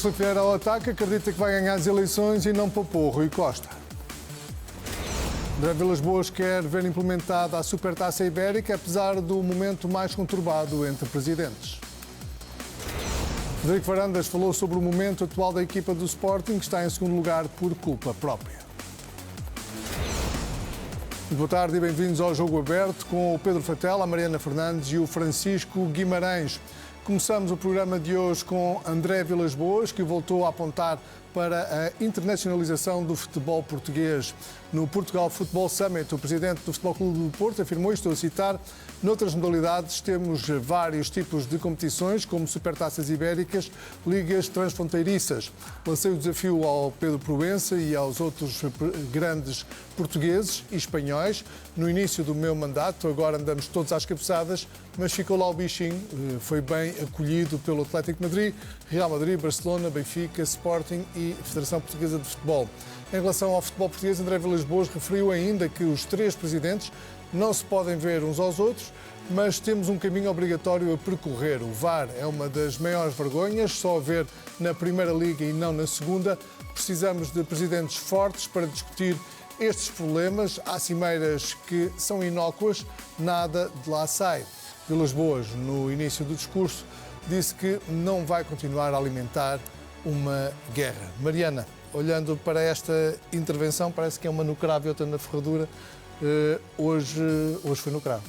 Filipe Vieira ao ataque, acredita que vai ganhar as eleições e não poupou Rui Costa. André Vilas-Boas quer ver implementada a Supertaça Ibérica, apesar do momento mais conturbado entre presidentes. Frederico Varandas falou sobre o momento atual da equipa do Sporting, que está em segundo lugar por culpa própria. Boa tarde e bem-vindos ao Jogo Aberto com o Pedro Fatela, a Mariana Fernandes e o Francisco Guimarães. Começamos o programa de hoje com André Vilas-Boas, que voltou a apontar para a internacionalização do futebol português. No Portugal Football Summit, o presidente do Futebol Clube do Porto afirmou, estou a citar, noutras modalidades temos vários tipos de competições, como supertaças ibéricas, ligas transfronteiriças. Lancei o desafio ao Pedro Proença e aos outros grandes portugueses e espanhóis. No início do meu mandato, agora andamos todos às cabeçadas, mas ficou lá o bichinho, foi bem acolhido pelo Atlético de Madrid, Real Madrid, Barcelona, Benfica, Sporting e Federação Portuguesa de Futebol. Em relação ao futebol português, André Vilas-Boas referiu ainda que os três presidentes não se podem ver uns aos outros, mas temos um caminho obrigatório a percorrer. O VAR é uma das maiores vergonhas, só a ver na Primeira Liga e não na Segunda. Precisamos de presidentes fortes para discutir estes problemas. Há cimeiras que são inócuas, nada de lá sai. Vilas-Boas, no início do discurso, disse que não vai continuar a alimentar uma guerra. Mariana, olhando para esta intervenção, parece que é uma no cravo e outra na ferradura. Hoje foi no cravo.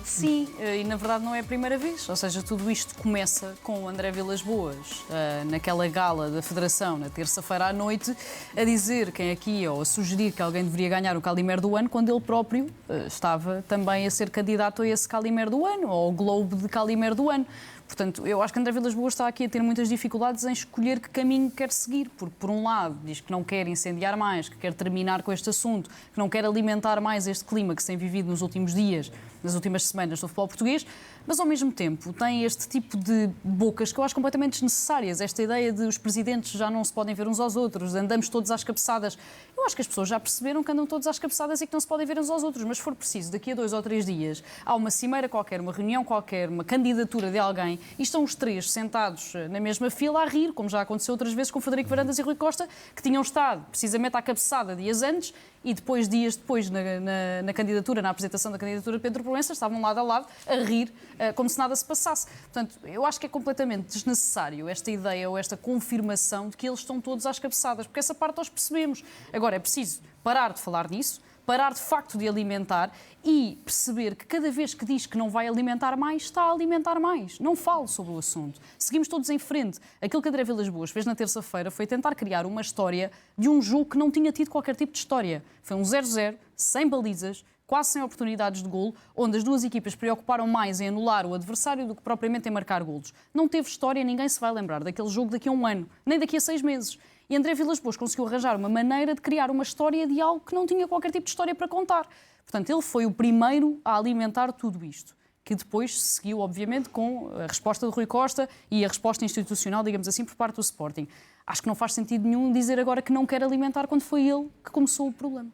Sim, e na verdade não é a primeira vez. Ou seja, tudo isto começa com o André Vilas-Boas, naquela gala da Federação, na terça-feira à noite, a dizer quem aqui, ou a sugerir que alguém deveria ganhar o Calimero do Ano, quando ele próprio estava também a ser candidato a esse Calimero do Ano, ou ao Globo de Calimero do Ano. Portanto, eu acho que André Vilas-Boas está aqui a ter muitas dificuldades em escolher que caminho quer seguir, porque, por um lado, diz que não quer incendiar mais, que quer terminar com este assunto, que não quer alimentar mais este clima que se tem vivido nos últimos dias, nas últimas semanas no futebol português, mas, ao mesmo tempo, tem este tipo de bocas que eu acho completamente desnecessárias. Esta ideia de os presidentes já não se podem ver uns aos outros, andamos todos às cabeçadas. Eu acho que as pessoas já perceberam que andam todos às cabeçadas e que não se podem ver uns aos outros, mas se for preciso, daqui a 2 ou 3 dias, há uma cimeira qualquer, uma reunião qualquer, uma candidatura de alguém, e estão os três sentados na mesma fila a rir, como já aconteceu outras vezes com Frederico Varandas e Rui Costa, que tinham estado precisamente à cabeçada dias antes e depois, dias depois, na candidatura, na apresentação da candidatura de Pedro Proença, estavam lado a lado a rir como se nada se passasse. Portanto, eu acho que é completamente desnecessário esta ideia ou esta confirmação de que eles estão todos às cabeçadas, porque essa parte nós percebemos. Agora, é preciso parar de falar disso, parar de facto de alimentar e perceber que cada vez que diz que não vai alimentar mais, está a alimentar mais. Não fale sobre o assunto. Seguimos todos em frente. Aquilo que André Vilas-Boas fez na terça-feira foi tentar criar uma história de um jogo que não tinha tido qualquer tipo de história. Foi um 0-0, sem balizas, quase sem oportunidades de golo, onde as duas equipas preocuparam mais em anular o adversário do que propriamente em marcar golos. Não teve história, ninguém se vai lembrar daquele jogo daqui a um ano, nem daqui a 6 meses. E André Vilas-Boas conseguiu arranjar uma maneira de criar uma história de algo que não tinha qualquer tipo de história para contar. Portanto, ele foi o primeiro a alimentar tudo isto, que depois seguiu, obviamente, com a resposta de Rui Costa e a resposta institucional, digamos assim, por parte do Sporting. Acho que não faz sentido nenhum dizer agora que não quer alimentar quando foi ele que começou o problema.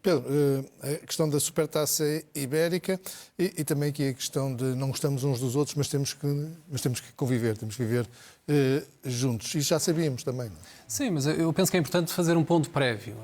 Pedro, a questão da Supertaça Ibérica e também aqui a questão de não gostamos uns dos outros, mas temos que conviver, temos que viver juntos. Isso já sabíamos também. Sim, mas eu penso que é importante fazer um ponto prévio.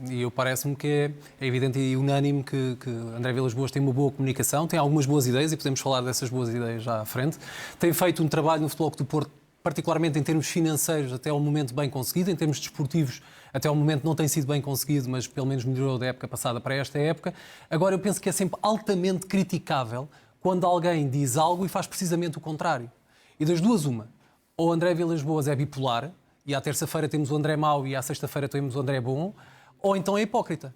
E parece-me que é evidente e unânime que André Vilas-Boas tem uma boa comunicação, tem algumas boas ideias e podemos falar dessas boas ideias já à frente. Tem feito um trabalho no Futebol Clube do Porto, particularmente em termos financeiros, até ao momento bem conseguido, em termos desportivos, até ao momento não tem sido bem conseguido, mas pelo menos melhorou da época passada para esta época. Agora, eu penso que é sempre altamente criticável quando alguém diz algo e faz precisamente o contrário. E das duas, uma. Ou André Vilas-Boas é bipolar, e à terça-feira temos o André mau e à sexta-feira temos o André bom, ou então é hipócrita.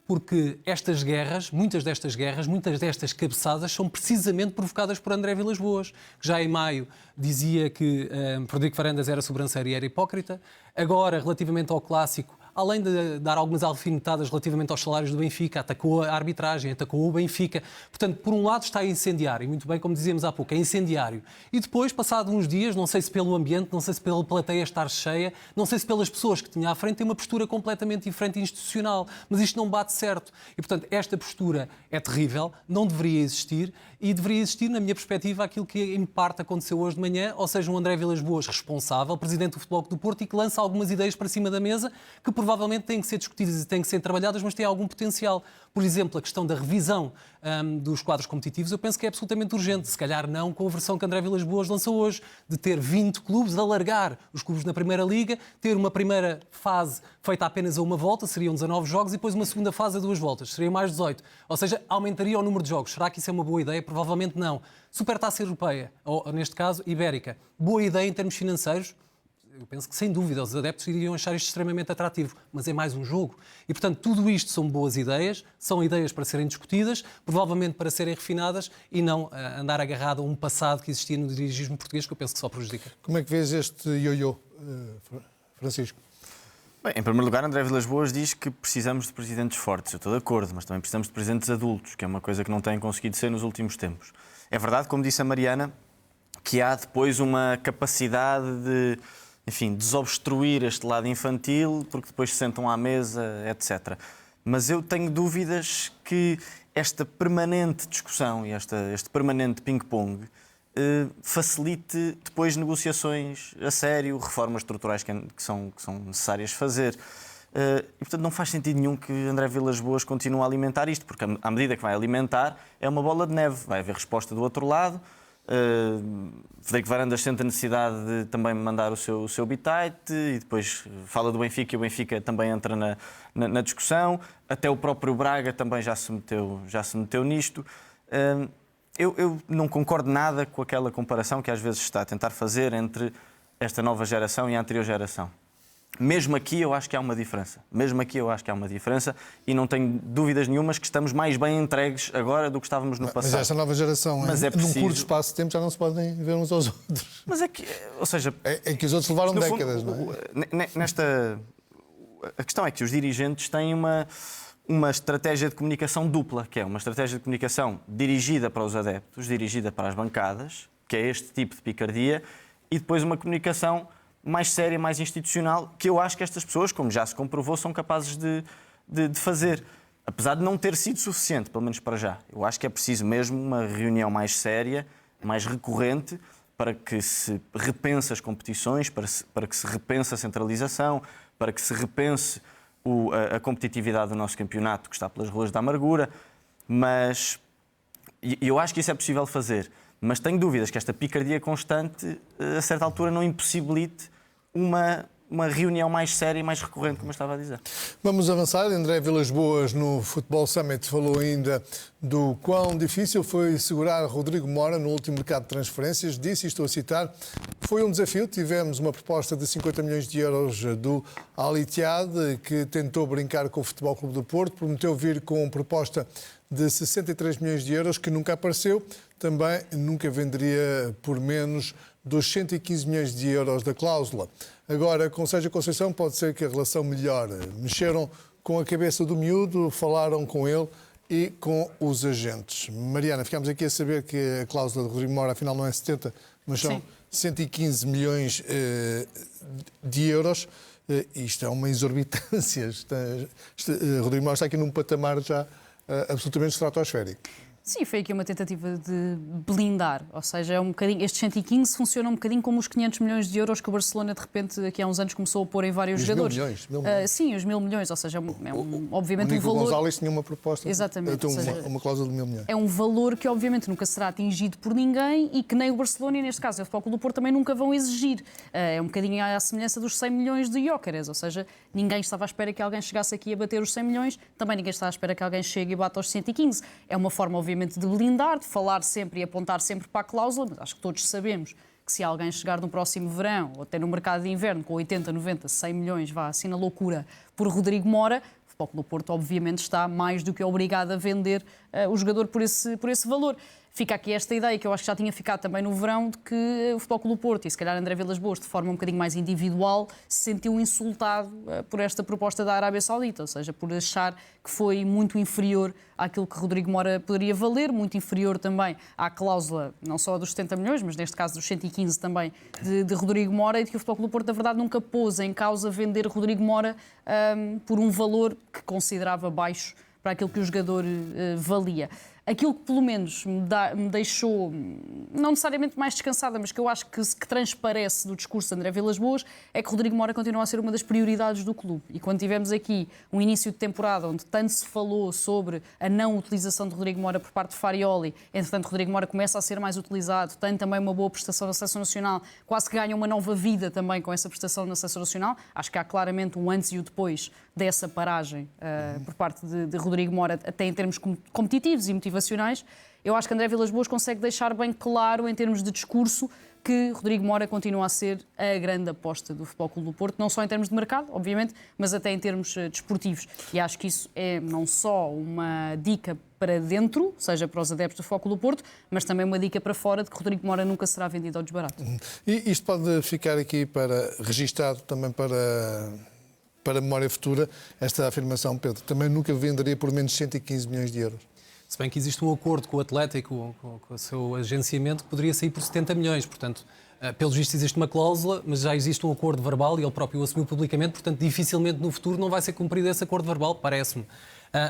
Porque estas guerras, muitas destas cabeçadas são precisamente provocadas por André Vilas-Boas, que já em maio dizia que Frederico Varandas era sobranceiro e era hipócrita. Agora, relativamente ao clássico, além de dar algumas alfinetadas relativamente aos salários do Benfica, atacou a arbitragem, atacou o Benfica. Portanto, por um lado está a incendiar, e muito bem, como dizíamos há pouco, é incendiário. E depois, passado uns dias, não sei se pelo ambiente, não sei se pela plateia estar cheia, não sei se pelas pessoas que tinha à frente, tem uma postura completamente diferente e institucional. Mas isto não bate certo. E, portanto, esta postura é terrível, não deveria existir, e deveria existir, na minha perspectiva, aquilo que em parte aconteceu hoje de manhã, ou seja, um André Vilas-Boas responsável, presidente do Futebol Clube do Porto, e que lança algumas ideias para cima da mesa que provavelmente têm que ser discutidas e têm que ser trabalhadas, mas têm algum potencial. Por exemplo, a questão da revisão dos quadros competitivos, eu penso que é absolutamente urgente. Se calhar não com a versão que André Vilas-Boas lançou hoje, de ter 20 clubes, alargar os clubes na Primeira Liga, ter uma primeira fase feita apenas a uma volta, seriam 19 jogos, e depois uma segunda fase a 2 voltas, seriam mais 18. Ou seja, aumentaria o número de jogos. Será que isso é uma boa ideia? Provavelmente não. Supertaça Europeia, ou neste caso, Ibérica. Boa ideia em termos financeiros? Eu penso que, sem dúvida, os adeptos iriam achar isto extremamente atrativo, mas é mais um jogo. E, portanto, tudo isto são boas ideias, são ideias para serem discutidas, provavelmente para serem refinadas e não andar agarrado a um passado que existia no dirigismo português, que eu penso que só prejudica. Como é que vês este ioiô, Francisco? Bem, em primeiro lugar, André Vilas-Boas diz que precisamos de presidentes fortes. Eu estou de acordo, mas também precisamos de presidentes adultos, que é uma coisa que não têm conseguido ser nos últimos tempos. É verdade, como disse a Mariana, que há depois uma capacidade de, enfim, desobstruir este lado infantil, porque depois se sentam à mesa, etc. Mas eu tenho dúvidas que esta permanente discussão e este permanente ping-pong facilite depois negociações a sério, reformas estruturais que são necessárias fazer. E, portanto, não faz sentido nenhum que André Vilas-Boas continue a alimentar isto, porque à medida que vai alimentar, é uma bola de neve. Vai haver resposta do outro lado. Frederico Varandas sente a necessidade de também mandar o seu bitite e depois fala do Benfica e o Benfica também entra na discussão. Até o próprio Braga também já se meteu nisto. Eu não concordo nada com aquela comparação que às vezes está a tentar fazer entre esta nova geração e a anterior geração. Mesmo aqui eu acho que há uma diferença. E não tenho dúvidas nenhumas que estamos mais bem entregues agora do que estávamos no passado. Mas esta nova geração, num curto espaço de tempo, já não se podem ver uns aos outros. Mas é que, ou seja... É que os outros levaram décadas, não é? A questão é que os dirigentes têm uma estratégia de comunicação dupla, que é uma estratégia de comunicação dirigida para os adeptos, dirigida para as bancadas, que é este tipo de picardia, e depois uma comunicação mais séria, mais institucional, que eu acho que estas pessoas, como já se comprovou, são capazes de fazer. Apesar de não ter sido suficiente, pelo menos para já. Eu acho que é preciso mesmo uma reunião mais séria, mais recorrente, para que se repense as competições, para que se repense a centralização, para que se repense a competitividade do nosso campeonato, que está pelas ruas da amargura. Mas eu acho que isso é possível fazer. Mas tenho dúvidas que esta picardia constante, a certa altura, não impossibilite uma reunião mais séria e mais recorrente, como eu estava a dizer. Vamos avançar. André Vilas-Boas, no Futebol Summit, falou ainda do quão difícil foi segurar Rodrigo Mora no último mercado de transferências. Disse, e estou a citar, foi um desafio. Tivemos uma proposta de 50 milhões de euros do Al Ittihad, que tentou brincar com o Futebol Clube do Porto, prometeu vir com uma proposta de 63 milhões de euros, que nunca apareceu. Também nunca venderia por menos dos 115 milhões de euros da cláusula. Agora, com Sérgio Conceição, pode ser que a relação melhore. Mexeram com a cabeça do miúdo, falaram com ele e com os agentes. Mariana, ficámos aqui a saber que a cláusula de Rodrigo Mora, afinal, não é 70, mas são 115 milhões de euros. Isto é uma exorbitância. Rodrigo Mora está aqui num patamar já absolutamente estratosférico. Sim, foi aqui uma tentativa de blindar, ou seja, é um bocadinho, estes 115 funcionam um bocadinho como os 500 milhões de euros que o Barcelona, de repente, aqui há uns anos, começou a pôr em vários jogadores. 1.000 milhões? Sim, os 1.000 milhões, ou seja, obviamente um valor... O González tinha uma proposta, exatamente, uma cláusula de 1.000 milhões. É um valor que, obviamente, nunca será atingido por ninguém e que nem o Barcelona, e neste caso o Futebol Clube do Porto, também nunca vão exigir. É um bocadinho à semelhança dos 100 milhões de Gyökeres, ou seja, ninguém estava à espera que alguém chegasse aqui a bater os 100 milhões, também ninguém está à espera que alguém chegue e bata aos 115. É uma forma, obviamente, de blindar, de falar sempre e apontar sempre para a cláusula, mas acho que todos sabemos que se alguém chegar no próximo verão ou até no mercado de inverno com 80, 90, 100 milhões, vá assim na loucura, por Rodrigo Mora, o Futebol Clube do Porto obviamente está mais do que obrigado a vender o jogador por esse valor. fica aqui esta ideia, que eu acho que já tinha ficado também no verão, de que o Futebol Clube do Porto, e se calhar André Vilas-Boas, de forma um bocadinho mais individual, se sentiu insultado por esta proposta da Arábia Saudita, ou seja, por achar que foi muito inferior àquilo que Rodrigo Mora poderia valer, muito inferior também à cláusula, não só dos 70 milhões, mas neste caso dos 115 também, de Rodrigo Mora, e de que o Futebol Clube do Porto, na verdade, nunca pôs em causa vender Rodrigo Mora por um valor que considerava baixo para aquilo que o jogador valia. Aquilo que pelo menos me deixou, não necessariamente mais descansada, mas que eu acho que transparece do discurso de André Vilas-Boas, é que Rodrigo Mora continua a ser uma das prioridades do clube. E quando tivemos aqui um início de temporada onde tanto se falou sobre a não utilização de Rodrigo Mora por parte de Farioli, entretanto Rodrigo Mora começa a ser mais utilizado, tem também uma boa prestação na Seleção Nacional, quase que ganha uma nova vida também com essa prestação na Seleção Nacional. Acho que há claramente um antes e o depois dessa paragem por parte de Rodrigo Mora, até em termos competitivos e motivacionais. Eu acho que André Vilas-Boas consegue deixar bem claro, em termos de discurso, que Rodrigo Mora continua a ser a grande aposta do Futebol Clube do Porto, não só em termos de mercado, obviamente, mas até em termos desportivos. E acho que isso é não só uma dica para dentro, seja para os adeptos do Futebol Clube do Porto, mas também uma dica para fora de que Rodrigo Mora nunca será vendido ao desbarato. E isto pode ficar aqui registado também para a memória futura, esta afirmação, Pedro. Também nunca venderia por menos 115 milhões de euros. Se bem que existe um acordo com o Atlético, com o seu agenciamento, que poderia sair por 70 milhões. Portanto, pelos vistos existe uma cláusula, mas já existe um acordo verbal e ele próprio o assumiu publicamente. Portanto, dificilmente no futuro não vai ser cumprido esse acordo verbal, parece-me.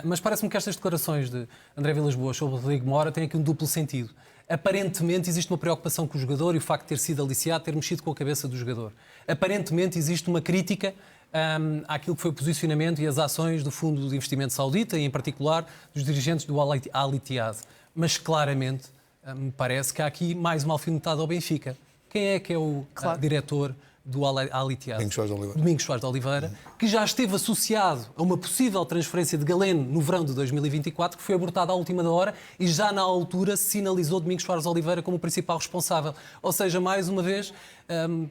Mas parece-me que estas declarações de André Vilas-Boas sobre Rodrigo Mora têm aqui um duplo sentido. Aparentemente existe uma preocupação com o jogador e o facto de ter sido aliciado, ter mexido com a cabeça do jogador. Aparentemente existe uma crítica àquilo que foi o posicionamento e as ações do Fundo de Investimento Saudita e, em particular, dos dirigentes do Al Ittihad. Mas, claramente, me parece que há aqui mais uma alfinetada ao Benfica. Quem é que é o diretor do Al Ittihad? Domingos Soares de Oliveira, que já esteve associado a uma possível transferência de Galeno no verão de 2024, que foi abortada à última da hora e já na altura se sinalizou Domingos Soares de Oliveira como o principal responsável. Ou seja, mais uma vez,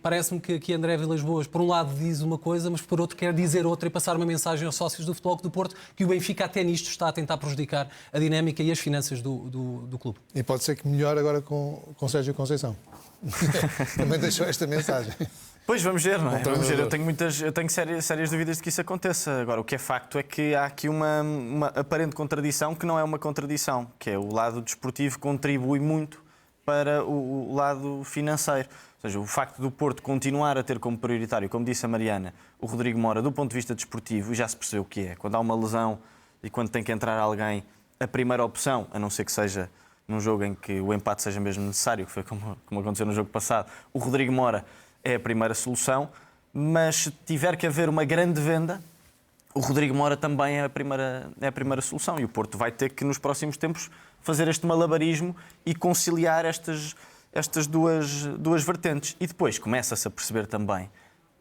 parece-me que aqui André Vilas-Boas, por um lado, diz uma coisa, mas por outro quer dizer outra e passar uma mensagem aos sócios do Futebol Clube do Porto que o Benfica até nisto está a tentar prejudicar a dinâmica e as finanças do clube. E pode ser que melhore agora com Sérgio Conceição. Também deixou esta mensagem. Pois, vamos ver, não é? Vamos ver. Eu tenho sérias dúvidas de que isso aconteça. Agora, o que é facto é que há aqui uma aparente contradição que não é uma contradição, que é o lado desportivo contribui muito para o lado financeiro. Ou seja, o facto do Porto continuar a ter como prioritário, como disse a Mariana, o Rodrigo Mora, do ponto de vista desportivo, e já se percebeu o que é. Quando há uma lesão e quando tem que entrar alguém, a primeira opção, a não ser que seja num jogo em que o empate seja mesmo necessário, que foi como aconteceu no jogo passado, o Rodrigo Mora é a primeira solução, mas se tiver que haver uma grande venda, o Rodrigo Mora também é a primeira solução. E o Porto vai ter que, nos próximos tempos, fazer este malabarismo e conciliar estas duas vertentes. E depois começa-se a perceber também,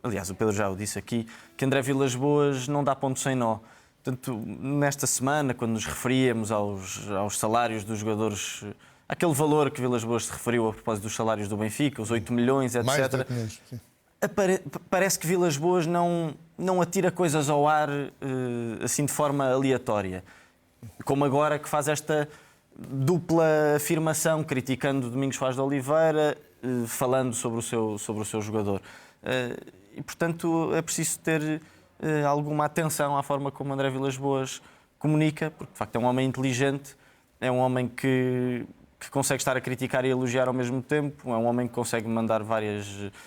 aliás, o Pedro já o disse aqui, que André Vilas-Boas não dá ponto sem nó. Portanto, nesta semana, quando nos referíamos aos salários dos jogadores, aquele valor que Vilas-Boas se referiu a propósito dos salários do Benfica, os 8 milhões, etc. Mais de 8 milhões, sim. Parece que Vilas-Boas não atira coisas ao ar assim de forma aleatória. Como agora que faz esta dupla afirmação, criticando Domingos Soares de Oliveira, falando sobre o seu jogador. E, portanto, é preciso ter alguma atenção à forma como André Vilas-Boas comunica, porque, de facto, é um homem inteligente, é um homem que consegue estar a criticar e a elogiar ao mesmo tempo, é um homem que consegue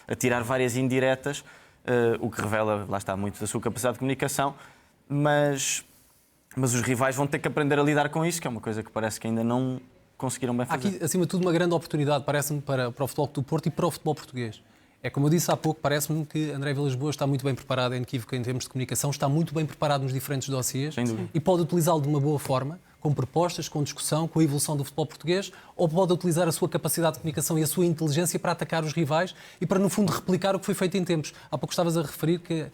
atirar várias indiretas, o que revela, lá está, muito da sua capacidade de comunicação, mas os rivais vão ter que aprender a lidar com isso, que é uma coisa que parece que ainda não conseguiram bem fazer. Há aqui, acima de tudo, uma grande oportunidade, parece-me, para o Futebol do Porto e para o futebol português. É como eu disse há pouco, parece-me que André Vilas-Boas está muito bem preparado, é inequívoco em termos de comunicação, está muito bem preparado nos diferentes dossiês e pode utilizá-lo de uma boa forma, com propostas, com discussão, com a evolução do futebol português, ou pode utilizar a sua capacidade de comunicação e a sua inteligência para atacar os rivais e para, no fundo, replicar o que foi feito em tempos. Há pouco estavas a referir que,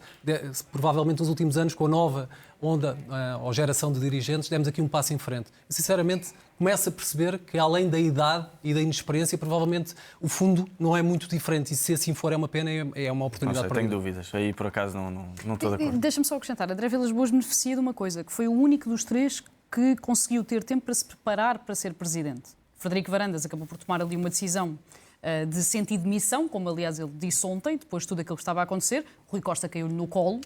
provavelmente, nos últimos anos, com a nova onda ou geração de dirigentes, demos aqui um passo em frente. Eu, sinceramente, começo a perceber que, além da idade e da inexperiência, provavelmente o fundo não é muito diferente e, se assim for, é uma pena, é uma oportunidade para tenho dúvidas. Aí, por acaso, não estou de acordo. Deixa-me só acrescentar. André Vilas-Boas beneficia de uma coisa, que foi o único dos três que conseguiu ter tempo para se preparar para ser presidente. Frederico Varandas acabou por tomar ali uma decisão de sentido de missão, como aliás ele disse ontem, depois de tudo aquilo que estava a acontecer. Rui Costa caiu-lhe no colo,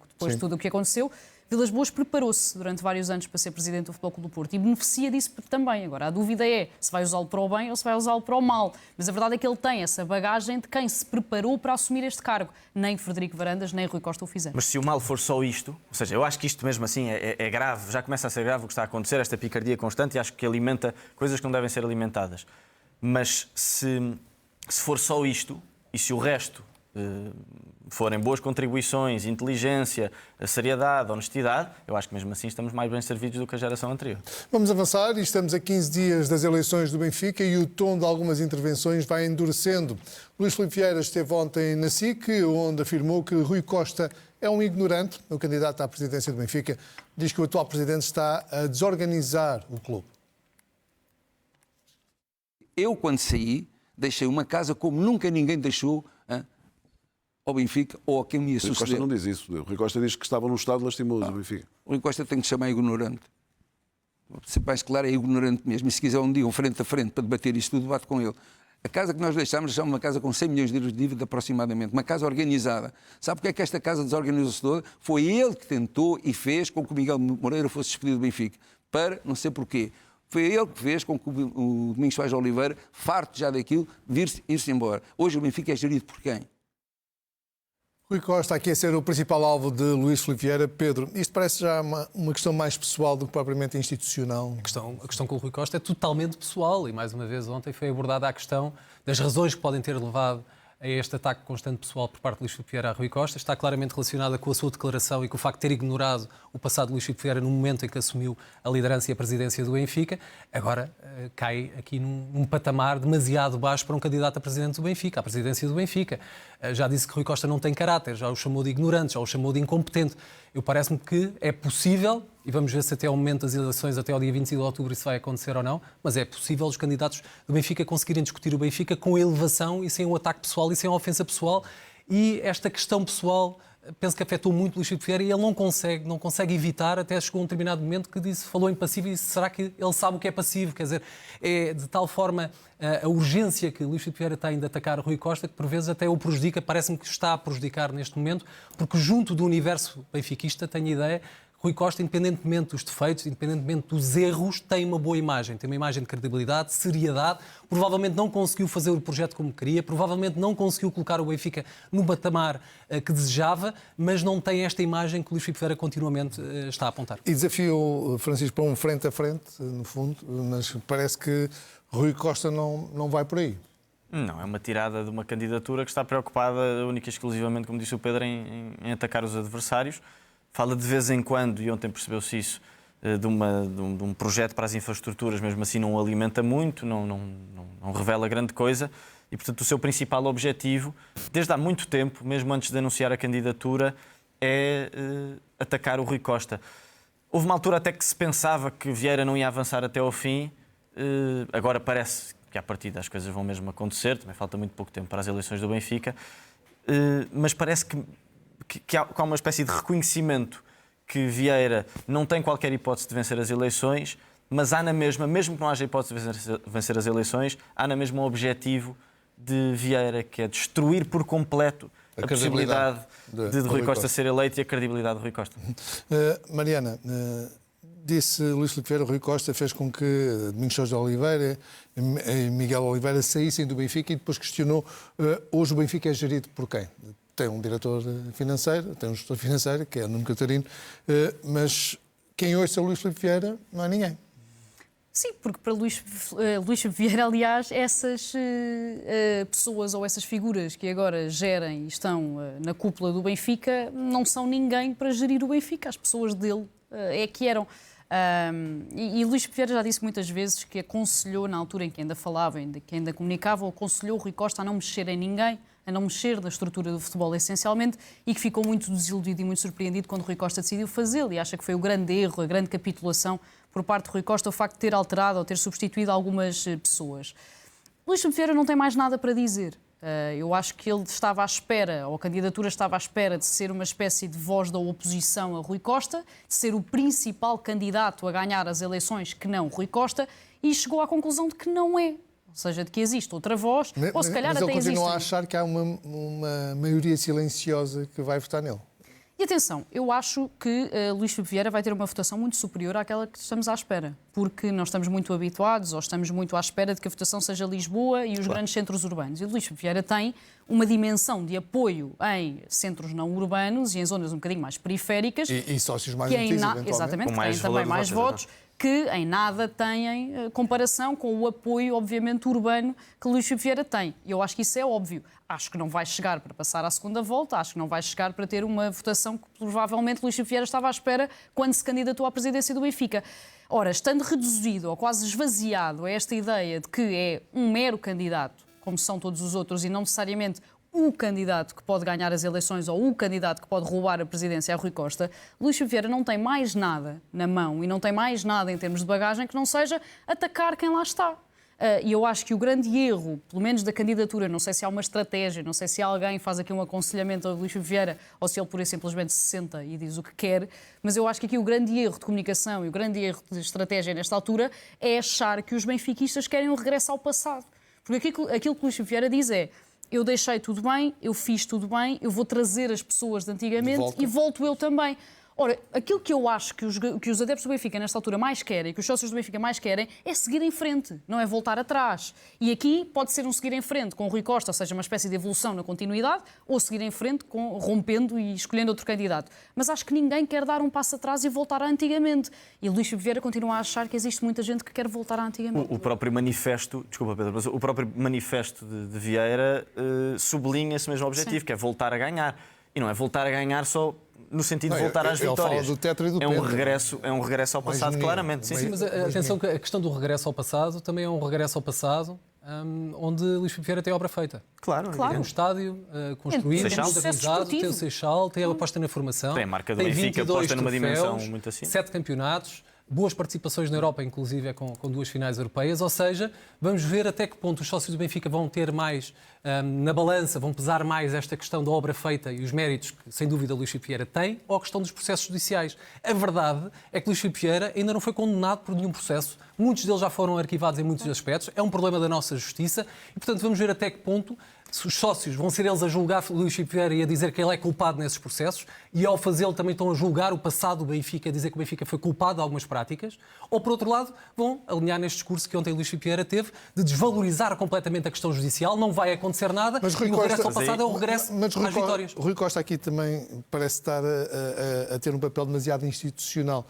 depois de tudo o que aconteceu. Vilas Boas preparou-se durante vários anos para ser presidente do Futebol Clube do Porto e beneficia disso também. Agora, a dúvida é se vai usá-lo para o bem ou se vai usá-lo para o mal. Mas a verdade é que ele tem essa bagagem de quem se preparou para assumir este cargo. Nem Frederico Varandas, nem Rui Costa o fizeram. Mas se o mal for só isto, ou seja, eu acho que isto mesmo assim é grave, já começa a ser grave o que está a acontecer, esta picardia constante, e acho que alimenta coisas que não devem ser alimentadas. Mas se for só isto, e se o resto forem boas contribuições, inteligência, seriedade, honestidade, eu acho que mesmo assim estamos mais bem servidos do que a geração anterior. Vamos avançar e estamos a 15 dias das eleições do Benfica e o tom de algumas intervenções vai endurecendo. Luís Filipe Vieira esteve ontem na SIC, onde afirmou que Rui Costa é um ignorante, o candidato à presidência do Benfica. Diz que o atual presidente está a desorganizar o clube. Eu, quando saí, deixei uma casa como nunca ninguém deixou ao Benfica ou a quem me ia suceder. Rui Costa não diz isso. O Rui Costa diz que estava num estado lastimoso do Benfica. O Rui Costa tem que chamar ignorante. Para ser mais claro, é ignorante mesmo. E se quiser um dia, frente a frente, para debater isto tudo, bate com ele. A casa que nós deixámos é uma casa com 100 milhões de euros de dívida aproximadamente. Uma casa organizada. Sabe porque é que esta casa desorganizou-se toda? Foi ele que tentou e fez com que o Miguel Moreira fosse despedido do Benfica. Para, não sei porquê. Foi ele que fez com que o Domingos Soares de Oliveira, farto já daquilo, ir-se embora. Hoje o Benfica é gerido por quem? Rui Costa aqui a ser o principal alvo de Luís Filipe Vieira. Pedro, isto parece já uma questão mais pessoal do que propriamente institucional. A questão com o Rui Costa é totalmente pessoal e, mais uma vez, ontem foi abordada a questão das razões que podem ter levado a este ataque constante pessoal por parte de Luís Filipe Vieira a Rui Costa. Está claramente relacionada com a sua declaração e com o facto de ter ignorado o passado de Luís Filipe Vieira no momento em que assumiu a liderança e a presidência do Benfica. Agora cai aqui num patamar demasiado baixo para um candidato a presidente do Benfica, à presidência do Benfica. Já disse que Rui Costa não tem caráter, já o chamou de ignorante, já o chamou de incompetente. Parece-me que é possível, e vamos ver se até ao momento das eleições, até ao dia 25 de outubro, isso vai acontecer ou não, mas é possível os candidatos do Benfica conseguirem discutir o Benfica com elevação e sem um ataque pessoal e sem uma ofensa pessoal. E esta questão pessoal, penso que afetou muito Luís Filipe Vieira e ele não consegue evitar, até chegou um determinado momento que disse, falou em passivo e disse, será que ele sabe o que é passivo? Quer dizer, é de tal forma a urgência que Luís Filipe Vieira tem de atacar Rui Costa que por vezes até o prejudica, parece-me que está a prejudicar neste momento, porque junto do universo benfiquista, tenho a ideia, Rui Costa, independentemente dos defeitos, independentemente dos erros, tem uma boa imagem. Tem uma imagem de credibilidade, de seriedade. Provavelmente não conseguiu fazer o projeto como queria, provavelmente não conseguiu colocar o Benfica no patamar que desejava, mas não tem esta imagem que o Luís Filipe Vieira continuamente está a apontar. E desafio Francisco para um frente a frente, no fundo, mas parece que Rui Costa não vai por aí. Não, é uma tirada de uma candidatura que está preocupada única e exclusivamente, como disse o Pedro, em atacar os adversários. Fala de vez em quando, e ontem percebeu-se isso, de um projeto para as infraestruturas, mesmo assim não alimenta muito, não revela grande coisa. E, portanto, o seu principal objetivo, desde há muito tempo, mesmo antes de anunciar a candidatura, é atacar o Rui Costa. Houve uma altura até que se pensava que Vieira não ia avançar até ao fim, agora parece que à partida as coisas vão mesmo acontecer, também falta muito pouco tempo para as eleições do Benfica, mas parece que há uma espécie de reconhecimento que Vieira não tem qualquer hipótese de vencer as eleições, mas há na mesma, mesmo que não haja hipótese de vencer as eleições, há na mesma o objetivo de Vieira, que é destruir por completo a possibilidade de Rui Costa ser eleito e a credibilidade de Rui Costa. Mariana, disse Luís Filipe Vieira, Rui Costa fez com que Domingos Soares de Oliveira e Miguel Oliveira saíssem do Benfica e depois questionou, hoje o Benfica é gerido por quem? Tem um diretor financeiro, tem um gestor financeiro, que é Nuno Catarino, mas quem ouça Luís Filipe Vieira não é ninguém. Sim, porque para Luís Filipe Vieira, aliás, essas pessoas ou essas figuras que agora gerem e estão na cúpula do Benfica não são ninguém para gerir o Benfica. As pessoas dele é que eram. E Luís Filipe Vieira já disse muitas vezes que aconselhou, na altura em que ainda falava, que ainda comunicava, aconselhou Rui Costa a não mexer em ninguém, a não mexer na estrutura do futebol essencialmente, e que ficou muito desiludido e muito surpreendido quando Rui Costa decidiu fazê-lo, e acha que foi o grande erro, a grande capitulação por parte de Rui Costa, o facto de ter alterado ou ter substituído algumas pessoas. Luís Filipe Vieira não tem mais nada para dizer. Eu acho que ele estava à espera, ou a candidatura estava à espera de ser uma espécie de voz da oposição a Rui Costa, de ser o principal candidato a ganhar as eleições que não Rui Costa, e chegou à conclusão de que não é. Ou seja, de que existe outra voz, ou se calhar mas até ele existe. continua a achar que há uma maioria silenciosa que vai votar nele. E atenção, eu acho que Luís Filipe Vieira vai ter uma votação muito superior àquela que estamos à espera, porque nós estamos muito habituados ou estamos muito à espera de que a votação seja Lisboa e os grandes centros urbanos. E Luís Filipe Vieira tem uma dimensão de apoio em centros não urbanos e em zonas um bocadinho mais periféricas. E sócios mais que antigos, exatamente, com que mais têm também valor de mais votos, votos, que em nada têm comparação com o apoio, obviamente, urbano que Luís Filipe Vieira tem. E eu acho que isso é óbvio. Acho que não vai chegar para passar à segunda volta, acho que não vai chegar para ter uma votação que provavelmente Luís Filipe Vieira estava à espera quando se candidatou à presidência do Benfica. Ora, estando reduzido ou quase esvaziado a esta ideia de que é um mero candidato, como são todos os outros, e não necessariamente o candidato que pode ganhar as eleições ou o candidato que pode roubar a presidência a Rui Costa, Luís Filipe Vieira não tem mais nada na mão e não tem mais nada em termos de bagagem que não seja atacar quem lá está. E eu acho que o grande erro, pelo menos da candidatura, não sei se há uma estratégia, não sei se alguém faz aqui um aconselhamento ao Luís Filipe Vieira ou se ele pura e simplesmente se senta e diz o que quer, mas eu acho que aqui o grande erro de comunicação e o grande erro de estratégia nesta altura é achar que os benfiquistas querem um regresso ao passado. Porque aquilo que Luís Filipe Vieira diz é: eu deixei tudo bem, eu fiz tudo bem, eu vou trazer as pessoas de antigamente e volto eu também. Ora, aquilo que eu acho que os adeptos do Benfica nesta altura mais querem, que os sócios do Benfica mais querem, é seguir em frente, não é voltar atrás. E aqui pode ser um seguir em frente com o Rui Costa, ou seja, uma espécie de evolução na continuidade, ou seguir em frente rompendo e escolhendo outro candidato. Mas acho que ninguém quer dar um passo atrás e voltar a antigamente. E Luís Filipe Vieira continua a achar que existe muita gente que quer voltar a antigamente. O próprio manifesto, desculpa Pedro, mas o próprio manifesto de Vieira sublinha esse mesmo objetivo, Sim. que é voltar a ganhar. E não é voltar a ganhar só no sentido de voltar às ele vitórias. fala do tetra e do é um penta. regresso ao passado, claramente. Sim, sim. Mas atenção que a questão do regresso ao passado também é um regresso ao passado onde Luís Filipe Vieira tem obra feita. Claro. Tem um estádio construído, Seixal. modernizado, tem o Seixal, tem a aposta na formação. Tem a marca do tem Benfica 22 posta numa dimensão troféus, muito acima. 7 campeonatos, boas participações na Europa, inclusive com 2 finais europeias, ou seja, vamos ver até que ponto os sócios do Benfica vão ter mais na balança, vão pesar mais esta questão da obra feita e os méritos que, sem dúvida, Luís Filipe Vieira tem, ou a questão dos processos judiciais. A verdade é que Luís Filipe Vieira ainda não foi condenado por nenhum processo, muitos deles já foram arquivados em muitos aspectos, é um problema da nossa justiça e, portanto, vamos ver até que ponto se os sócios vão ser eles a julgar Luís Filipe Vieira e a dizer que ele é culpado nesses processos e ao fazê-lo também estão a julgar o passado do Benfica, a dizer que o Benfica foi culpado de algumas práticas, ou por outro lado vão alinhar neste discurso que ontem Luís Filipe Vieira teve de desvalorizar completamente a questão judicial, não vai acontecer nada Mas e o regresso ao passado é o regresso às vitórias. Rui Costa aqui também parece estar a ter um papel demasiado institucional.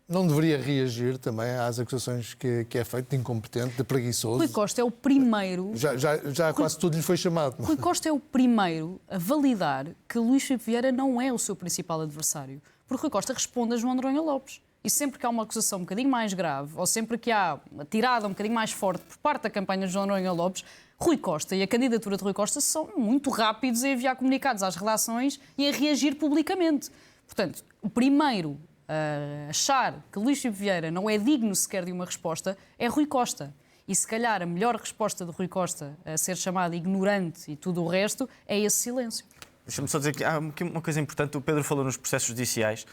Não deveria reagir também às acusações que é feito de incompetente, de preguiçoso? Rui Costa é o primeiro... Já quase tudo lhe foi chamado. Rui Costa é o primeiro a validar que Luís Filipe Vieira não é o seu principal adversário. Porque Rui Costa responde a João Noronha Lopes. E sempre que há uma acusação um bocadinho mais grave, ou sempre que há uma tirada um bocadinho mais forte por parte da campanha de João Noronha Lopes, Rui Costa e a candidatura de Rui Costa são muito rápidos em enviar comunicados às redações e a reagir publicamente. Portanto, o primeiro a achar que Luís Filipe Vieira não é digno sequer de uma resposta é Rui Costa. E se calhar a melhor resposta de Rui Costa a ser chamado ignorante e tudo o resto é esse silêncio. Deixa-me só dizer que há uma coisa importante. O Pedro falou nos processos judiciais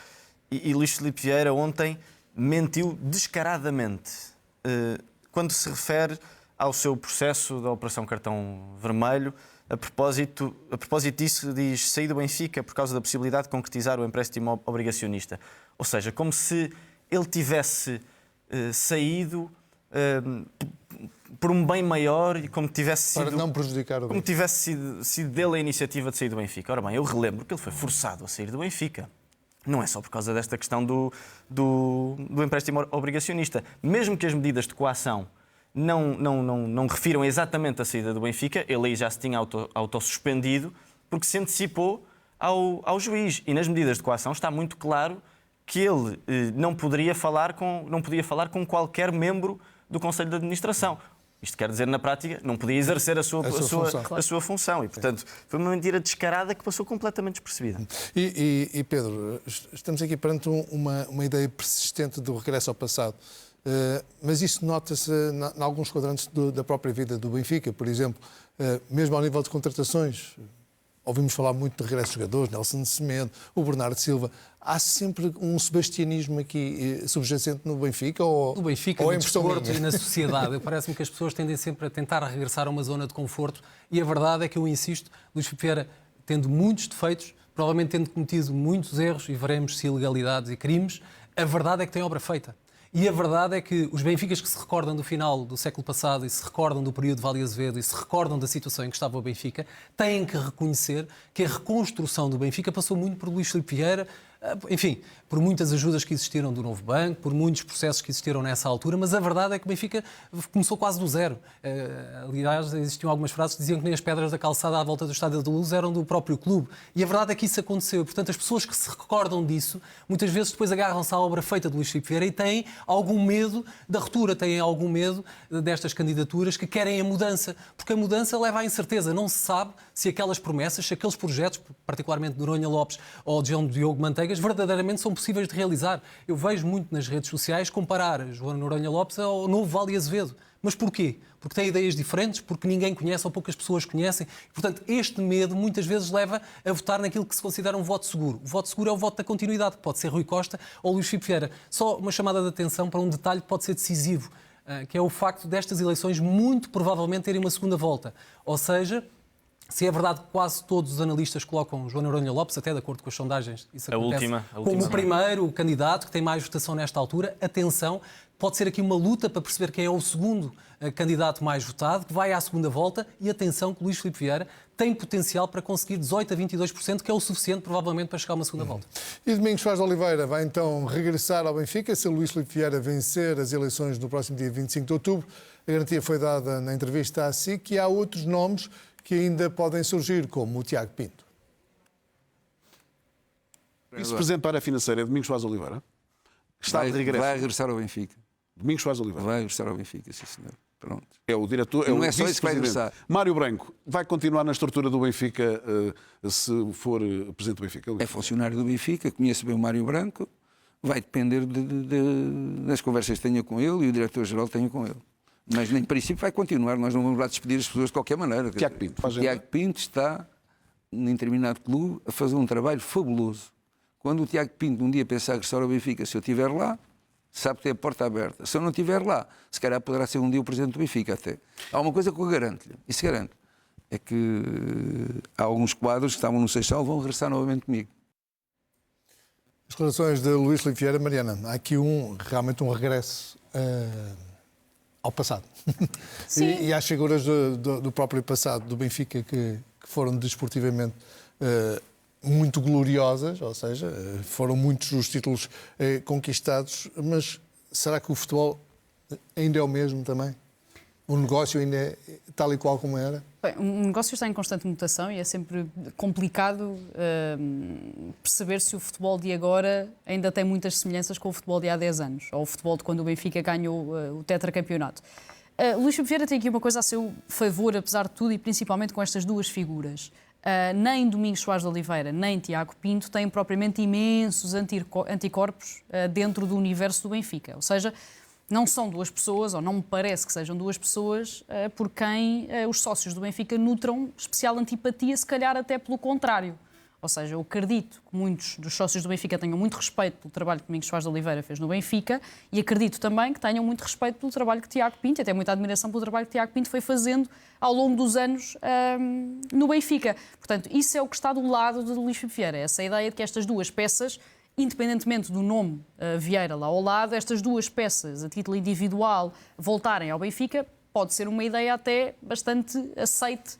e Luís Filipe Vieira ontem mentiu descaradamente quando se refere ao seu processo da Operação Cartão Vermelho. A propósito disso, diz: saí do Benfica por causa da possibilidade de concretizar o empréstimo obrigacionista. Ou seja, como se ele tivesse saído por um bem maior e como tivesse sido... Para não prejudicar o Benfica. Como tivesse sido dele a iniciativa de sair do Benfica. Ora bem, eu relembro que ele foi forçado a sair do Benfica. Não é só por causa desta questão do empréstimo obrigacionista. Mesmo que as medidas de coação não refiram exatamente a saída do Benfica, ele aí já se tinha autossuspendido porque se antecipou ao juiz. E nas medidas de coação está muito claro que ele não podia falar com qualquer membro do Conselho de Administração. Isto quer dizer, na prática, não podia exercer a sua função. E, portanto, foi uma mentira descarada que passou completamente despercebida. E Pedro, estamos aqui perante uma ideia persistente do regresso ao passado. Mas isso nota-se em alguns quadrantes da própria vida do Benfica, por exemplo, mesmo ao nível de contratações. ouvimos falar muito de regresso de jogadores, Nelson Semedo, o Bernardo Silva. Há sempre um sebastianismo aqui subjacente no Benfica? No Benfica, no desporto e na sociedade. Parece-me que as pessoas tendem sempre a tentar regressar a uma zona de conforto e a verdade é que eu insisto, Luís Filipe Vieira, tendo muitos defeitos, provavelmente tendo cometido muitos erros e veremos se ilegalidades e crimes, a verdade é que tem obra feita. E a verdade é que os Benficas que se recordam do final do século passado e se recordam do período de Vale Azevedo e se recordam da situação em que estava o Benfica, têm que reconhecer que a reconstrução do Benfica passou muito por Luís Filipe Vieira, enfim, por muitas ajudas que existiram do Novo Banco, por muitos processos que existiram nessa altura, mas a verdade é que o Benfica começou quase do zero. Aliás, existiam algumas frases que diziam que nem as pedras da calçada à volta do Estádio da Luz eram do próprio clube. E a verdade é que isso aconteceu. Portanto, as pessoas que se recordam disso, muitas vezes depois agarram-se à obra feita de Luís Filipe Vieira e têm algum medo da ruptura, têm algum medo destas candidaturas que querem a mudança. Porque a mudança leva à incerteza. Não se sabe se aquelas promessas, se aqueles projetos, particularmente de Noronha Lopes ou de João Diogo Manteigas, verdadeiramente são possíveis de realizar. Eu vejo muito nas redes sociais comparar João Noronha Lopes ao novo Vale Azevedo. Mas porquê? Porque tem ideias diferentes, porque ninguém conhece ou poucas pessoas conhecem. Portanto, este medo muitas vezes leva a votar naquilo que se considera um voto seguro. O voto seguro é o voto da continuidade, que pode ser Rui Costa ou Luís Filipe Vieira. Só uma chamada de atenção para um detalhe que pode ser decisivo, que é o facto destas eleições muito provavelmente terem uma segunda volta. Ou seja, se é verdade que quase todos os analistas colocam João Noronha Lopes, até de acordo com as sondagens, isso acontece, como o primeiro candidato que tem mais votação nesta altura, atenção, pode ser aqui uma luta para perceber quem é o segundo candidato mais votado, que vai à segunda volta, e atenção que Luís Filipe Vieira tem potencial para conseguir 18 a 22%, que é o suficiente provavelmente para chegar a uma segunda volta. E Domingos Soares de Oliveira vai então regressar ao Benfica se Luís Filipe Vieira vencer as eleições no próximo dia 25 de outubro. A garantia foi dada na entrevista à SIC e há outros nomes que ainda podem surgir, como o Tiago Pinto. Vice-presidente para a área financeira é Domingos Soares de Oliveira. Está de regresso. Vai regressar ao Benfica. Domingos Soares de Oliveira. Vai regressar ao Benfica, sim senhor. Pronto. É o diretor, Não o é só isso que vai regressar. Mário Branco vai continuar na estrutura do Benfica se for presidente do Benfica? É funcionário do Benfica, conhece bem o Mário Branco, vai depender das conversas que tenha com ele e o diretor-geral tenha com ele. Mas, em princípio, vai continuar. Nós não vamos lá despedir as pessoas de qualquer maneira. Tiago Pinto. Tiago Pinto está, em determinado clube, a fazer um trabalho fabuloso. Quando o Tiago Pinto um dia pensar regressar ao Benfica, se eu estiver lá, sabe que tem a porta aberta. Se eu não estiver lá, se calhar poderá ser um dia o presidente do Benfica até. Há uma coisa que eu garanto-lhe, e se garanto, é que há alguns quadros que estavam no Seixal vão regressar novamente comigo. As declarações de Luís Filipe Vieira, Mariana, há aqui realmente um regresso ao passado. E às figuras do próprio passado do Benfica que foram desportivamente muito gloriosas, ou seja, foram muitos os títulos conquistados, mas será que o futebol ainda é o mesmo também? O negócio ainda é tal e qual como era? Bem, o negócio está em constante mutação e é sempre complicado perceber se o futebol de agora ainda tem muitas semelhanças com o futebol de há 10 anos, ou o futebol de quando o Benfica ganhou o tetracampeonato. Luís Filipe Vieira tem aqui uma coisa a seu favor, apesar de tudo, e principalmente com estas duas figuras. Nem Domingos Soares de Oliveira, nem Tiago Pinto têm propriamente imensos anticorpos dentro do universo do Benfica. Ou seja, não são duas pessoas, ou não me parece que sejam duas pessoas, por quem os sócios do Benfica nutram especial antipatia, se calhar até pelo contrário. Ou seja, eu acredito que muitos dos sócios do Benfica tenham muito respeito pelo trabalho que Domingos Soares de Oliveira fez no Benfica e acredito também que tenham muito respeito pelo trabalho que Tiago Pinto, e até muita admiração pelo trabalho que Tiago Pinto foi fazendo ao longo dos anos no Benfica. Portanto, isso é o que está do lado de Luís Filipe Vieira, essa ideia de que estas duas peças, independentemente do nome Vieira lá ao lado, estas duas peças, a título individual, voltarem ao Benfica, pode ser uma ideia até bastante aceite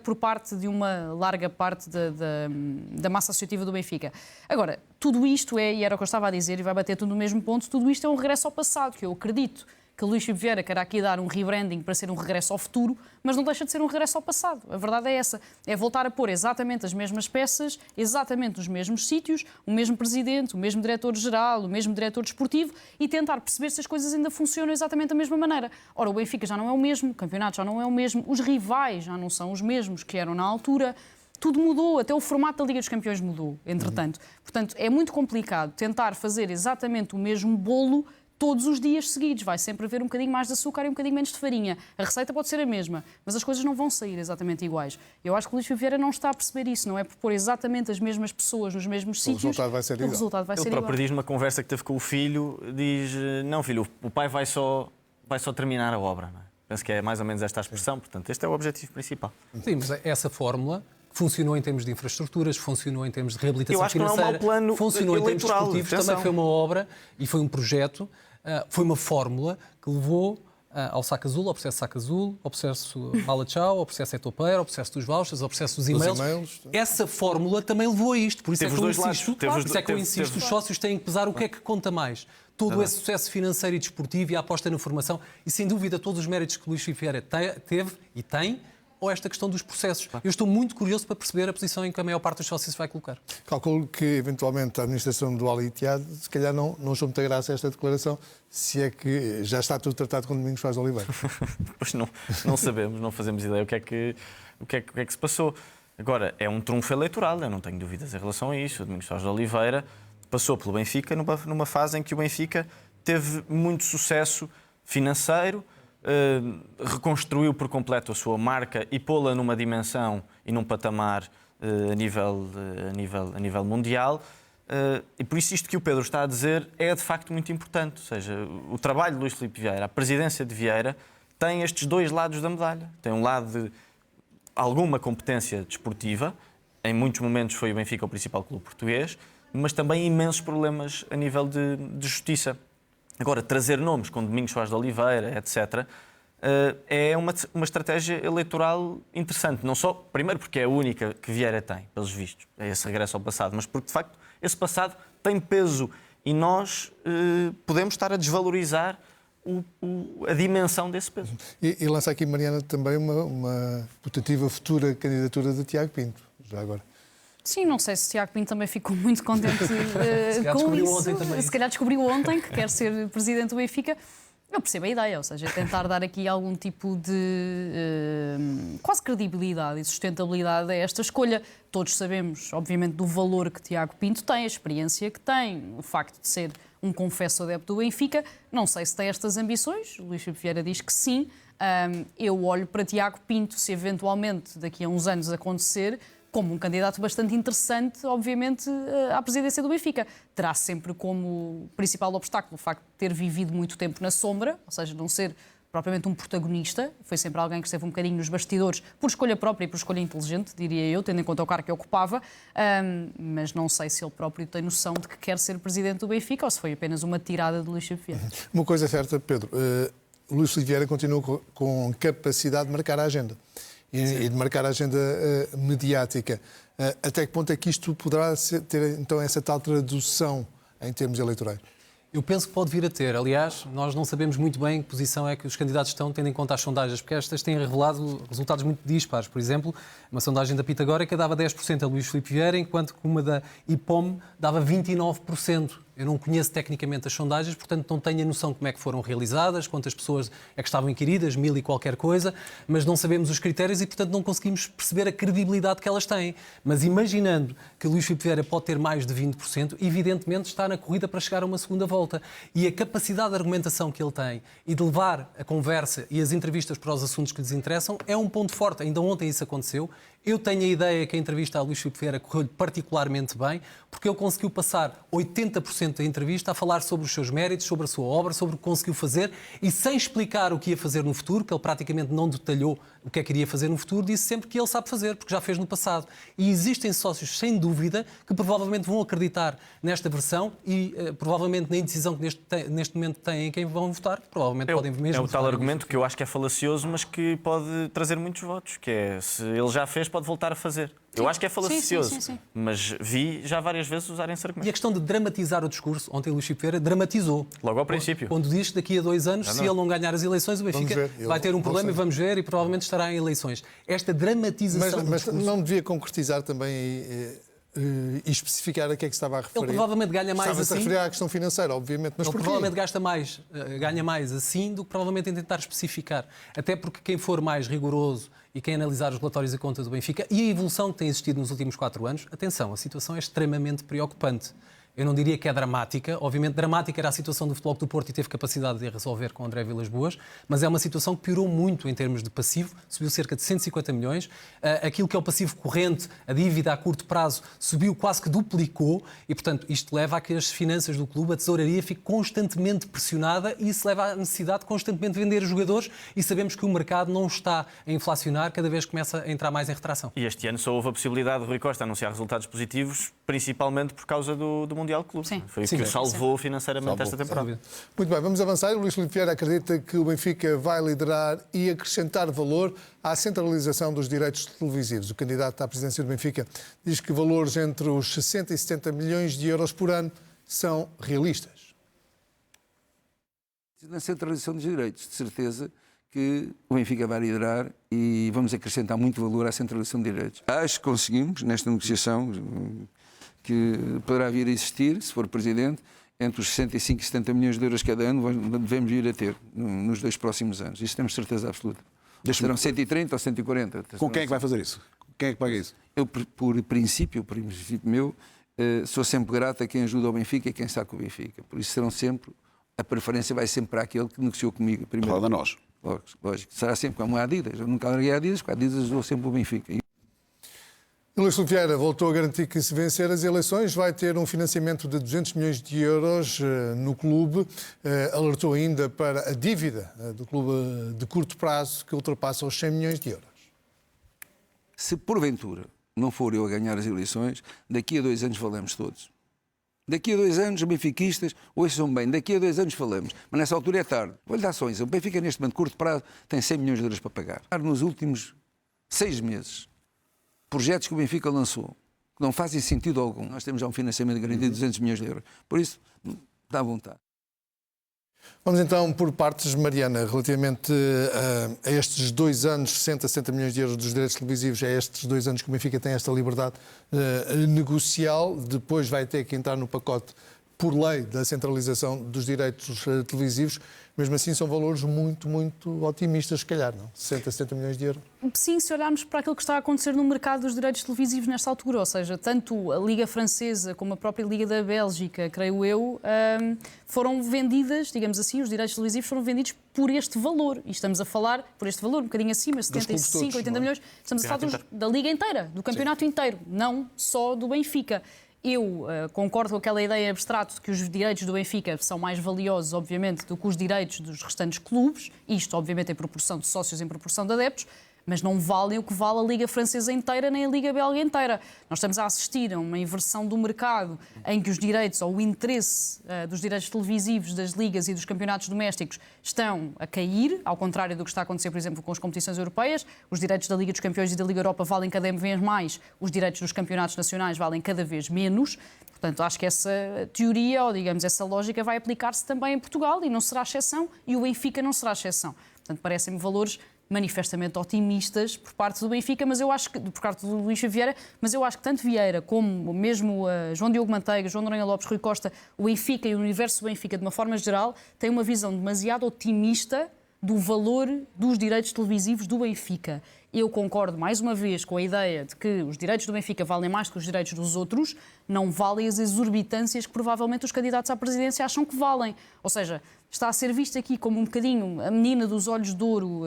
por parte de uma larga parte da massa associativa do Benfica. Agora, tudo isto e era o que eu estava a dizer, e vai bater tudo no mesmo ponto, tudo isto é um regresso ao passado, que eu acredito que Luís Filipe Vieira quer aqui dar um rebranding para ser um regresso ao futuro, mas não deixa de ser um regresso ao passado. A verdade é essa. É voltar a pôr exatamente as mesmas peças, exatamente os mesmos sítios, o mesmo presidente, o mesmo diretor-geral, o mesmo diretor desportivo e tentar perceber se as coisas ainda funcionam exatamente da mesma maneira. Ora, o Benfica já não é o mesmo, o campeonato já não é o mesmo, os rivais já não são os mesmos que eram na altura. Tudo mudou, até o formato da Liga dos Campeões mudou, entretanto. Portanto, é muito complicado tentar fazer exatamente o mesmo bolo todos os dias seguidos. Vai sempre haver um bocadinho mais de açúcar e um bocadinho menos de farinha. A receita pode ser a mesma, mas as coisas não vão sair exatamente iguais. Eu acho que o Luís Vieira não está a perceber isso. Não é por pôr exatamente as mesmas pessoas nos mesmos sítios. O resultado vai ser igual. O resultado vai ser Ele próprio igual. diz numa conversa que teve com o filho, diz, não filho, o pai vai só terminar a obra. Não é? Penso que é mais ou menos esta a expressão, portanto, este é o objetivo principal. Sim, mas essa fórmula funcionou em termos de infraestruturas, funcionou em termos de reabilitação Eu acho que não é um financeira, mau plano funcionou em termos eleitoral, desportivos, atenção. também foi uma obra e foi um projeto, foi uma fórmula que levou ao saco azul, ao processo saco azul, ao processo Mala Tchau, ao processo Etopeira, ao processo dos vouchers, ao processo dos e-mails. Essa fórmula também levou a isto, por isso Teve é que os eu dois lados. insisto, Teve os por isso é que eu teve- insisto, teve- os sócios têm que pesar o que é que conta mais. Todo esse sucesso financeiro e desportivo e a aposta na formação e, sem dúvida, todos os méritos que o Luís Vieira teve e tem, ou esta questão dos processos. Eu estou muito curioso para perceber a posição em que a maior parte dos sócios vai colocar. Calculo que, eventualmente, a administração do Ali Tiado, se calhar não achou muita graça esta declaração, se é que já está tudo tratado com Domingos Vaz de Oliveira. Pois não sabemos, não fazemos ideia o que é que se passou. Agora, é um trunfo eleitoral, eu não tenho dúvidas em relação a isso. O Domingos Vaz de Oliveira passou pelo Benfica numa fase em que o Benfica teve muito sucesso financeiro, reconstruiu por completo a sua marca e pô-la numa dimensão e num patamar a nível mundial. E por isso isto que o Pedro está a dizer é de facto muito importante. Ou seja, o trabalho de Luís Filipe Vieira, a presidência de Vieira, tem estes dois lados da medalha. Tem um lado de alguma competência desportiva, em muitos momentos foi o Benfica o principal clube português, mas também imensos problemas a nível de justiça. Agora, trazer nomes como Domingos Vaz de Oliveira, etc., é uma estratégia eleitoral interessante. Não só, primeiro, porque é a única que Vieira tem, pelos vistos, é esse regresso ao passado, mas porque, de facto, esse passado tem peso e nós podemos estar a desvalorizar a dimensão desse peso. E lança aqui, Mariana, também uma putativa futura candidatura de Tiago Pinto, já agora. Sim, não sei se o Tiago Pinto também ficou muito contente com descobriu isso. ontem também. Se calhar descobriu ontem que quer ser presidente do Benfica. Eu percebo a ideia, ou seja, tentar dar aqui algum tipo de quase credibilidade e sustentabilidade a esta escolha. Todos sabemos, obviamente, do valor que Tiago Pinto tem, a experiência que tem, o facto de ser um confesso adepto do Benfica. Não sei se tem estas ambições, o Luís Filipe Vieira diz que sim. Eu olho para Tiago Pinto, se eventualmente daqui a uns anos acontecer, como um candidato bastante interessante, obviamente, à presidência do Benfica. Terá sempre como principal obstáculo o facto de ter vivido muito tempo na sombra, ou seja, não ser propriamente um protagonista. Foi sempre alguém que esteve um bocadinho nos bastidores, por escolha própria e por escolha inteligente, diria eu, tendo em conta o cargo que ocupava. Mas não sei se ele próprio tem noção de que quer ser presidente do Benfica ou se foi apenas uma tirada de Luís Filipe Vieira. Uma coisa é certa, Pedro, Luís Filipe Vieira continua com capacidade de marcar a agenda. E de marcar a agenda mediática. Até que ponto é que isto poderá ter, então, essa tal tradução em termos eleitorais? Eu penso que pode vir a ter. Aliás, nós não sabemos muito bem em que posição é que os candidatos estão, tendo em conta as sondagens, porque estas têm revelado resultados muito dispares. Por exemplo, uma sondagem da Pitagórica dava 10% a Luís Filipe Vieira, enquanto que uma da IPOM dava 29%. Eu não conheço tecnicamente as sondagens, portanto não tenho a noção como é que foram realizadas, quantas pessoas é que estavam inquiridas, 1000 e qualquer coisa, mas não sabemos os critérios e, portanto, não conseguimos perceber a credibilidade que elas têm. Mas imaginando que Luís Filipe Vieira pode ter mais de 20%, evidentemente está na corrida para chegar a uma segunda volta. E a capacidade de argumentação que ele tem e de levar a conversa e as entrevistas para os assuntos que lhes interessam é um ponto forte. Ainda ontem isso aconteceu. Eu tenho a ideia que a entrevista a Luís Filipe Vieira correu-lhe particularmente bem, porque ele conseguiu passar 80% da entrevista a falar sobre os seus méritos, sobre a sua obra, sobre o que conseguiu fazer e sem explicar o que ia fazer no futuro, que ele praticamente não detalhou o que é que iria fazer no futuro, disse sempre que ele sabe fazer, porque já fez no passado. E existem sócios, sem dúvida, que provavelmente vão acreditar nesta versão e provavelmente na indecisão que neste momento têm em quem vão votar, provavelmente podem mesmo É o tal votar argumento que eu acho que é falacioso, mas que pode trazer muitos votos, que é, se ele já fez, pode voltar a fazer. Eu acho que é falacioso, sim. mas vi já várias vezes usarem esse E a argumento. questão de dramatizar o discurso, ontem Luís Filipe Vieira dramatizou. Logo ao princípio. Quando diz que daqui a 2 anos, se ele não ganhar as eleições, o Benfica vai ter um problema e vamos ver e provavelmente estará em eleições. Esta dramatização... Mas não devia concretizar também e especificar a que é que estava a referir? Ele provavelmente ganha mais Estava-se a assim. referir à questão financeira, obviamente. Mas Ele porquê? provavelmente ganha mais assim do que provavelmente em tentar especificar. Até porque quem for mais rigoroso e quem analisar os relatórios e contas do Benfica e a evolução que tem existido nos últimos 4 anos, atenção, a situação é extremamente preocupante. eu não diria que é dramática. Obviamente, dramática era a situação do Futebol Clube do Porto e teve capacidade de a resolver com André Vilas-Boas, mas é uma situação que piorou muito em termos de passivo, subiu cerca de 150 milhões. Aquilo que é o passivo corrente, a dívida a curto prazo, subiu quase que duplicou e, portanto, isto leva a que as finanças do clube, a tesouraria, fique constantemente pressionada e isso leva à necessidade de constantemente vender jogadores e sabemos que o mercado não está a inflacionar cada vez que começa a entrar mais em retração. E este ano só houve a possibilidade de Rui Costa anunciar resultados positivos, principalmente por causa do Mundial de Clubes. Sim. Foi o que o salvou financeiramente esta temporada. Muito bem, vamos avançar. O Luís Filipe Vieira acredita que o Benfica vai liderar e acrescentar valor à centralização dos direitos televisivos. O candidato à presidência do Benfica diz que valores entre os 60 e 70 milhões de euros por ano são realistas. Na centralização dos direitos, de certeza que o Benfica vai liderar e vamos acrescentar muito valor à centralização de direitos. Acho que conseguimos, nesta negociação, que poderá vir a existir, se for Presidente, entre os 65 e 70 milhões de euros cada ano, devemos vir a ter nos 2 próximos anos. Isso temos certeza absoluta. Serão 130 ou 140. Com quem é que vai fazer isso? Quem é que paga isso? Eu, por princípio meu, sou sempre grato a quem ajuda o Benfica e quem está com o Benfica. Por isso serão sempre, a preferência vai sempre para aquele que negociou comigo. Primeiro. Fala a nós. Lógico. Será sempre como a Adidas. Eu nunca larguei a Adidas, porque a Adidas ajudou sempre o Benfica. Luís Filipe Vieira voltou a garantir que, se vencer as eleições, vai ter um financiamento de 200 milhões de euros no clube. Alertou ainda para a dívida do clube de curto prazo, que ultrapassa os 100 milhões de euros. Se porventura não for eu a ganhar as eleições, daqui a 2 anos falamos todos. Daqui a 2 anos, os benfiquistas, ouçam bem, daqui a 2 anos falamos. Mas nessa altura é tarde. Vou-lhe dar só isso. O Benfica, neste momento, curto prazo, tem 100 milhões de euros para pagar. Nos últimos 6 meses, projetos que o Benfica lançou, que não fazem sentido algum. Nós temos já um financiamento garantido de 200 milhões de euros. Por isso, dá à vontade. Vamos então por partes, Mariana, relativamente a estes 2 anos, 60, 70 milhões de euros dos direitos televisivos, é estes 2 anos que o Benfica tem esta liberdade negocial, depois vai ter que entrar no pacote por lei da centralização dos direitos televisivos. Mesmo assim, são valores muito, muito otimistas, se calhar, não? 60, 70 milhões de euros. Sim, se olharmos para aquilo que está a acontecer no mercado dos direitos televisivos nesta altura, ou seja, tanto a Liga Francesa como a própria Liga da Bélgica, creio eu, foram vendidas, digamos assim, os direitos televisivos foram vendidos por este valor. E estamos a falar, por este valor, um bocadinho acima, 75, todos, 80 milhões. Estamos a falar da Liga inteira, do campeonato inteiro, não só do Benfica. Eu concordo com aquela ideia abstrata de que os direitos do Benfica são mais valiosos, obviamente, do que os direitos dos restantes clubes, isto, obviamente, em proporção de sócios, em proporção de adeptos, mas não valem o que vale a Liga Francesa inteira nem a Liga Belga inteira. Nós estamos a assistir a uma inversão do mercado em que os direitos ou o interesse dos direitos televisivos das ligas e dos campeonatos domésticos estão a cair, ao contrário do que está a acontecer, por exemplo, com as competições europeias. Os direitos da Liga dos Campeões e da Liga Europa valem cada vez mais, os direitos dos campeonatos nacionais valem cada vez menos. Portanto, acho que essa teoria, ou digamos, essa lógica vai aplicar-se também em Portugal e não será exceção, e o Benfica não será exceção. Portanto, parecem-me valores manifestamente otimistas por parte do Benfica, mas eu acho que, por parte do Luís Vieira, mas eu acho que tanto Vieira como mesmo João Diogo Manteiga, João Noronha Lopes, Rui Costa, o Benfica e o universo do Benfica, de uma forma geral, têm uma visão demasiado otimista do valor dos direitos televisivos do Benfica. Eu concordo, mais uma vez, com a ideia de que os direitos do Benfica valem mais que os direitos dos outros, não valem as exorbitâncias que provavelmente os candidatos à presidência acham que valem. Ou seja, está a ser visto aqui como um bocadinho a menina dos olhos de ouro,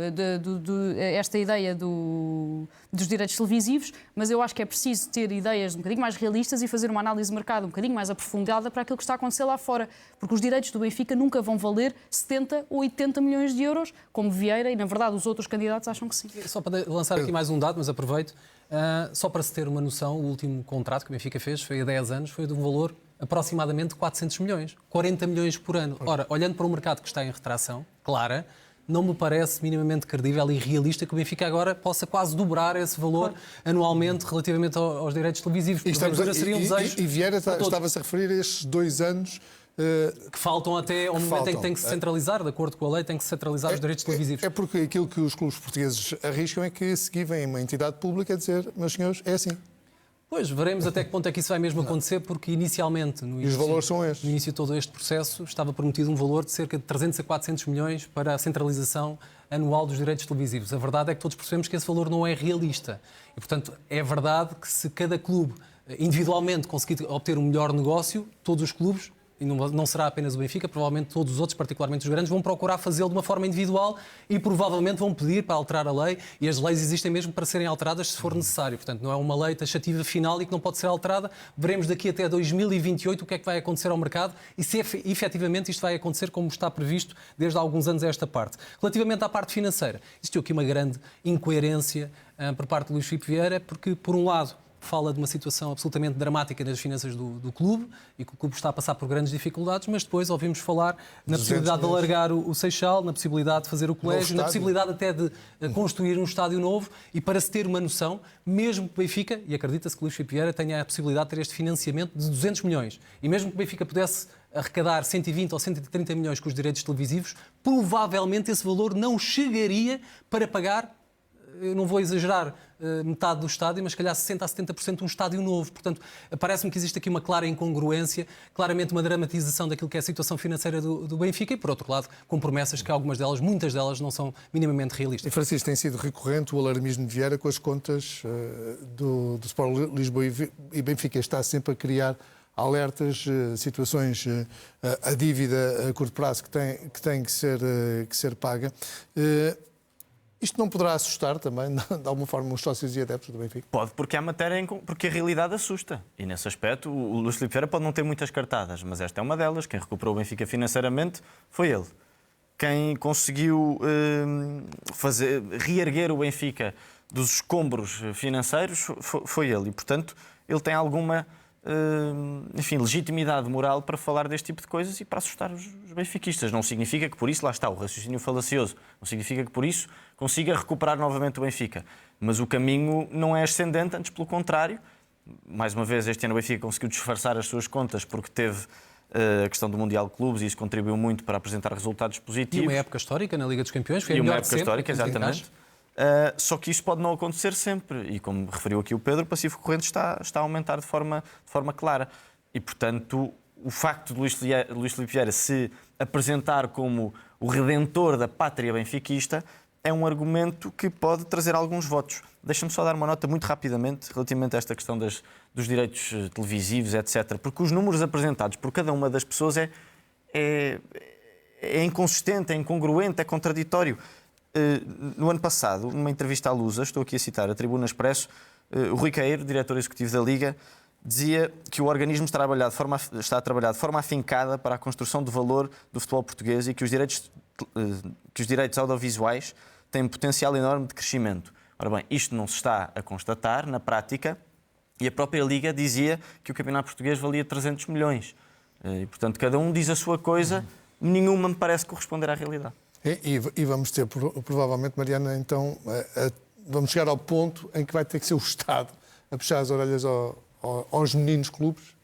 esta ideia dos direitos televisivos, mas eu acho que é preciso ter ideias um bocadinho mais realistas e fazer uma análise de mercado um bocadinho mais aprofundada para aquilo que está a acontecer lá fora, porque os direitos do Benfica nunca vão valer 70 ou 80 milhões de euros, como Vieira e, na verdade, os outros candidatos acham que sim. Só para lançar aqui mais um dado, mas aproveito, só para se ter uma noção, o último contrato que o Benfica fez foi há 10 anos, foi de um valor aproximadamente 400 milhões, 40 milhões por ano. Ora, olhando para um mercado que está em retração, clara, não me parece minimamente credível e realista que o Benfica agora possa quase dobrar esse valor anualmente relativamente aos direitos televisivos. E Vieira estava-se a referir a estes 2 anos que faltam até ao momento em que tem que se centralizar, de acordo com a lei, tem que se centralizar os direitos televisivos. É porque aquilo que os clubes portugueses arriscam é que se vem uma entidade pública a dizer, meus senhores, é assim. Pois, veremos até que ponto é que isso vai mesmo acontecer, porque inicialmente, no os valores são estes. No início de todo este processo, estava prometido um valor de cerca de 300 a 400 milhões para a centralização anual dos direitos televisivos. A verdade é que todos percebemos que esse valor não é realista. E, portanto, é verdade que se cada clube individualmente conseguir obter um melhor negócio, todos os clubes, e não será apenas o Benfica, provavelmente todos os outros, particularmente os grandes, vão procurar fazê-lo de uma forma individual e provavelmente vão pedir para alterar a lei, e as leis existem mesmo para serem alteradas se for necessário. Portanto, não é uma lei taxativa final e que não pode ser alterada. Veremos daqui até 2028 o que é que vai acontecer ao mercado e se efetivamente isto vai acontecer como está previsto desde há alguns anos a esta parte. Relativamente à parte financeira, existiu aqui uma grande incoerência por parte de Luís Filipe Vieira, porque, por um lado, fala de uma situação absolutamente dramática nas finanças do clube e que o clube está a passar por grandes dificuldades, mas depois ouvimos falar na possibilidade de alargar o Seixal, na possibilidade de fazer o colégio, na possibilidade até de construir um estádio novo e, para se ter uma noção, mesmo que o Benfica, e acredita-se que Luís Filipe Vieira tenha a possibilidade de ter este financiamento de 200 milhões, e mesmo que o Benfica pudesse arrecadar 120 ou 130 milhões com os direitos televisivos, provavelmente esse valor não chegaria para pagar, eu não vou exagerar, metade do estádio, mas se calhar 60% a 70% de um estádio novo. Portanto, parece-me que existe aqui uma clara incongruência, claramente uma dramatização daquilo que é a situação financeira do Benfica e, por outro lado, com promessas que algumas delas, muitas delas, não são minimamente realistas. E, Francisco, tem sido recorrente o alarmismo de Vieira com as contas do Sport Lisboa e Benfica. Está sempre a criar alertas, situações, a dívida a curto prazo que tem que ser paga. Isto não poderá assustar também, de alguma forma, os sócios e adeptos do Benfica? Pode, porque porque a realidade assusta. E, nesse aspecto, o Luís Filipe Vieira pode não ter muitas cartadas, mas esta é uma delas. Quem recuperou o Benfica financeiramente foi ele. Quem conseguiu reerguer o Benfica dos escombros financeiros foi ele. E, portanto, ele tem alguma legitimidade moral para falar deste tipo de coisas e para assustar os benfiquistas. Não significa que por isso, lá está, o raciocínio falacioso, não significa que por isso consiga recuperar novamente o Benfica. Mas o caminho não é ascendente, antes pelo contrário. Mais uma vez, este ano o Benfica conseguiu disfarçar as suas contas porque teve a questão do Mundial de Clubes e isso contribuiu muito para apresentar resultados positivos. E uma época histórica na Liga dos Campeões, foi a melhor melhor de sempre. Histórica, exatamente. Só que isto pode não acontecer sempre e, como referiu aqui o Pedro, o passivo corrente está a aumentar de forma clara e, portanto, o facto de Luís Filipe Vieira se apresentar como o redentor da pátria benfiquista é um argumento que pode trazer alguns votos. Deixa-me só dar uma nota muito rapidamente relativamente a esta questão dos direitos televisivos, etc. Porque os números apresentados por cada uma das pessoas é inconsistente, é incongruente, é contraditório. No ano passado, numa entrevista à Lusa, estou aqui a citar a Tribuna Expresso, o Rui Caeiro, diretor executivo da Liga, dizia que o organismo está a trabalhar de forma afincada para a construção do valor do futebol português e que os direitos audiovisuais têm um potencial enorme de crescimento. Ora bem, isto não se está a constatar na prática e a própria Liga dizia que o campeonato português valia 300 milhões. E, portanto, cada um diz a sua coisa, nenhuma me parece corresponder à realidade. E vamos ter, provavelmente, Mariana, então, vamos chegar ao ponto em que vai ter que ser o Estado a puxar as orelhas aos meninos clubes?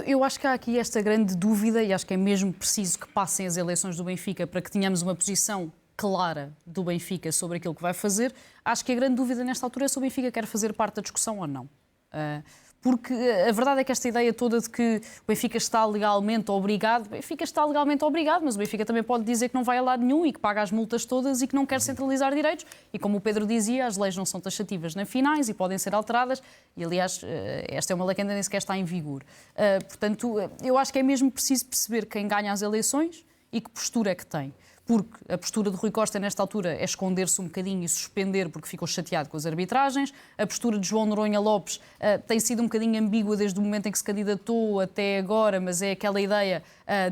Eu acho que há aqui esta grande dúvida e acho que é mesmo preciso que passem as eleições do Benfica para que tenhamos uma posição clara do Benfica sobre aquilo que vai fazer. Acho que a grande dúvida nesta altura é se o Benfica quer fazer parte da discussão ou não. Porque a verdade é que esta ideia toda de que o Benfica está legalmente obrigado, o Benfica está legalmente obrigado, mas o Benfica também pode dizer que não vai a lado nenhum e que paga as multas todas e que não quer centralizar direitos. E como o Pedro dizia, as leis não são taxativas nem finais e podem ser alteradas e, aliás, esta é uma lei que ainda nem sequer está em vigor. Portanto, eu acho que é mesmo preciso perceber quem ganha as eleições e que postura é que tem. Porque a postura de Rui Costa, nesta altura, é esconder-se um bocadinho e suspender porque ficou chateado com as arbitragens. A postura de João Noronha Lopes tem sido um bocadinho ambígua desde o momento em que se candidatou até agora, mas é aquela ideia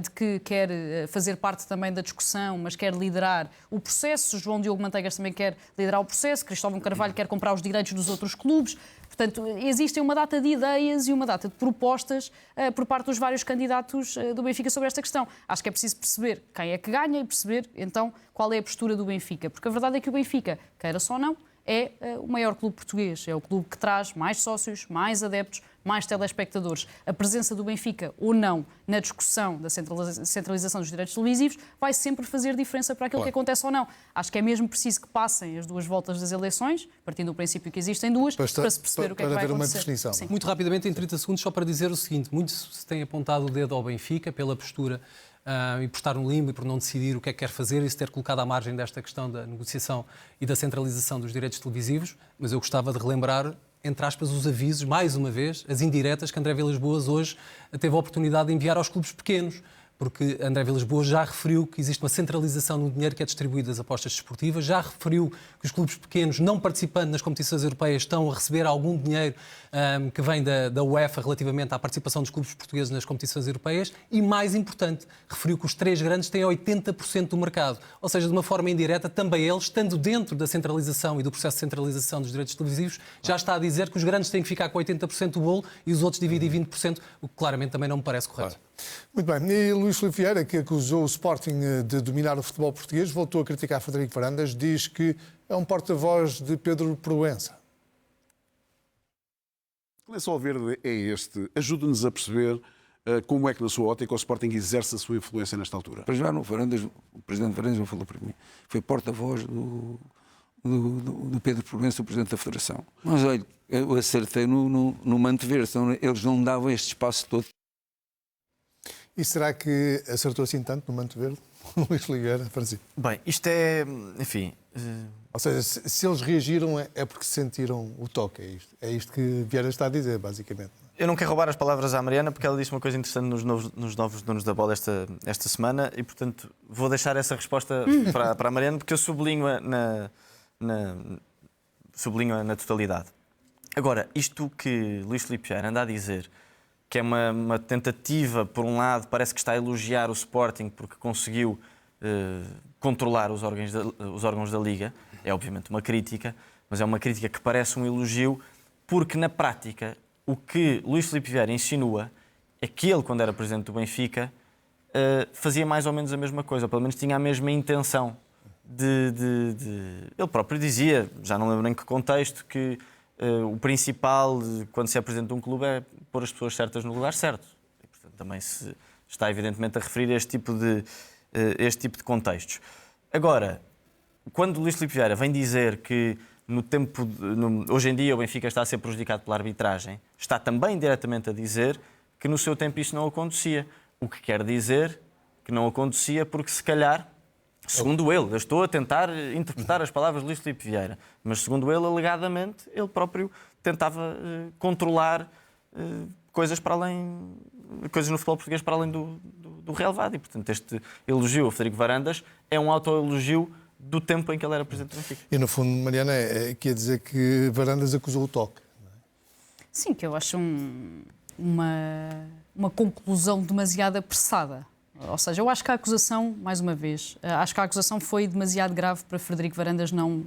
de que quer fazer parte também da discussão, mas quer liderar o processo. João Diogo Manteigas também quer liderar o processo. Cristóvão Carvalho quer comprar os direitos dos outros clubes. Portanto, existem uma data de ideias e uma data de propostas por parte dos vários candidatos do Benfica sobre esta questão. Acho que é preciso perceber quem é que ganha e perceber, então, qual é a postura do Benfica. Porque a verdade é que o Benfica, queira-se ou não, é o maior clube português. É o clube que traz mais sócios, mais adeptos, mais telespectadores. A presença do Benfica ou não na discussão da centralização dos direitos televisivos vai sempre fazer diferença para aquilo que acontece ou não. Acho que é mesmo preciso que passem as duas voltas das eleições, partindo do princípio que existem duas, para se perceber o que é que vai acontecer. Uma definição. Sim. Muito rapidamente, em 30 segundos, só para dizer o seguinte. Muito se tem apontado o dedo ao Benfica pela postura e por estar no limbo e por não decidir o que é que quer fazer e se ter colocado à margem desta questão da negociação e da centralização dos direitos televisivos, mas eu gostava de relembrar entre aspas, os avisos, mais uma vez, as indiretas que André Vilas Boas hoje teve a oportunidade de enviar aos clubes pequenos. Porque André Vilas Boas já referiu que existe uma centralização no dinheiro que é distribuído das apostas desportivas, já referiu que os clubes pequenos, não participando nas competições europeias, estão a receber algum dinheiro que vem da UEFA relativamente à participação dos clubes portugueses nas competições europeias e, mais importante, referiu que os 3 grandes têm 80% do mercado. Ou seja, de uma forma indireta, também ele, estando dentro da centralização e do processo de centralização dos direitos televisivos, já está a dizer que os grandes têm que ficar com 80% do bolo e os outros dividem 20%, o que claramente também não me parece correto. Muito bem. E Luís Filipe Vieira, que acusou o Sporting de dominar o futebol português, voltou a criticar Frederico Varandas, diz que é um porta-voz de Pedro Proença. Que lençol verde é este? Ajude-nos a perceber como é que, na sua ótica, o Sporting exerce a sua influência nesta altura. Para já, o presidente Varandas não falou para mim. Foi porta-voz do Pedro Proença, o presidente da Federação. Mas, olha, eu acertei no Manto Verde, senão eles não davam este espaço todo. E será que acertou assim tanto no Manto Verde? Luís Filipe Vieira, Francisco. Bem, isto é, enfim... Ou seja, se eles reagiram é porque sentiram o toque, é isto que Vieira está a dizer, basicamente. Eu não quero roubar as palavras à Mariana, porque ela disse uma coisa interessante nos novos donos da bola esta semana e, portanto, vou deixar essa resposta para a Mariana, porque eu sublinho-a na totalidade. Agora, isto que Luís Filipe Vieira anda a dizer, que é uma tentativa, por um lado, parece que está a elogiar o Sporting porque conseguiu controlar os órgãos da Liga, é obviamente uma crítica, mas é uma crítica que parece um elogio, porque na prática o que Luís Filipe Vieira insinua é que ele, quando era presidente do Benfica, fazia mais ou menos a mesma coisa, ou pelo menos tinha a mesma intenção Ele próprio dizia, já não lembro em que contexto, que o principal quando se é presidente de um clube é pôr as pessoas certas no lugar certo. E, portanto, também se está evidentemente a referir a este tipo de contextos. Agora, quando Luís Filipe Vieira vem dizer que hoje em dia o Benfica está a ser prejudicado pela arbitragem, está também diretamente a dizer que no seu tempo isso não acontecia. O que quer dizer que não acontecia porque, se calhar, segundo ele, eu estou a tentar interpretar as palavras de Luís Filipe Vieira, mas segundo ele, alegadamente, ele próprio tentava controlar coisas no futebol português para além do relevado. E, portanto, este elogio a Frederico Varandas é um autoelogio do tempo em que ele era presidente do Benfica. E, no fundo, Mariana, quer dizer que Varandas acusou o toque. Não é? Sim, que eu acho uma conclusão demasiado apressada. Ou seja, eu acho que a acusação, mais uma vez, acho que a acusação foi demasiado grave para Frederico Varandas não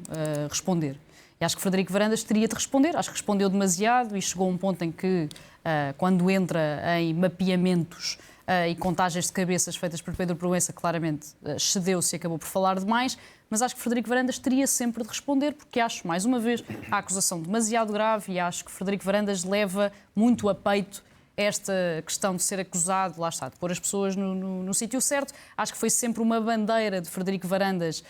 responder. E acho que Frederico Varandas teria de responder. Acho que respondeu demasiado e chegou a um ponto em que, quando entra em mapeamentos e contagens de cabeças feitas por Pedro Proença, claramente cedeu-se e acabou por falar demais. Mas acho que Frederico Varandas teria sempre de responder, porque acho, mais uma vez, a acusação demasiado grave e acho que Frederico Varandas leva muito a peito esta questão de ser acusado, lá está, de pôr as pessoas no sítio certo. Acho que foi sempre uma bandeira de Frederico Varandas,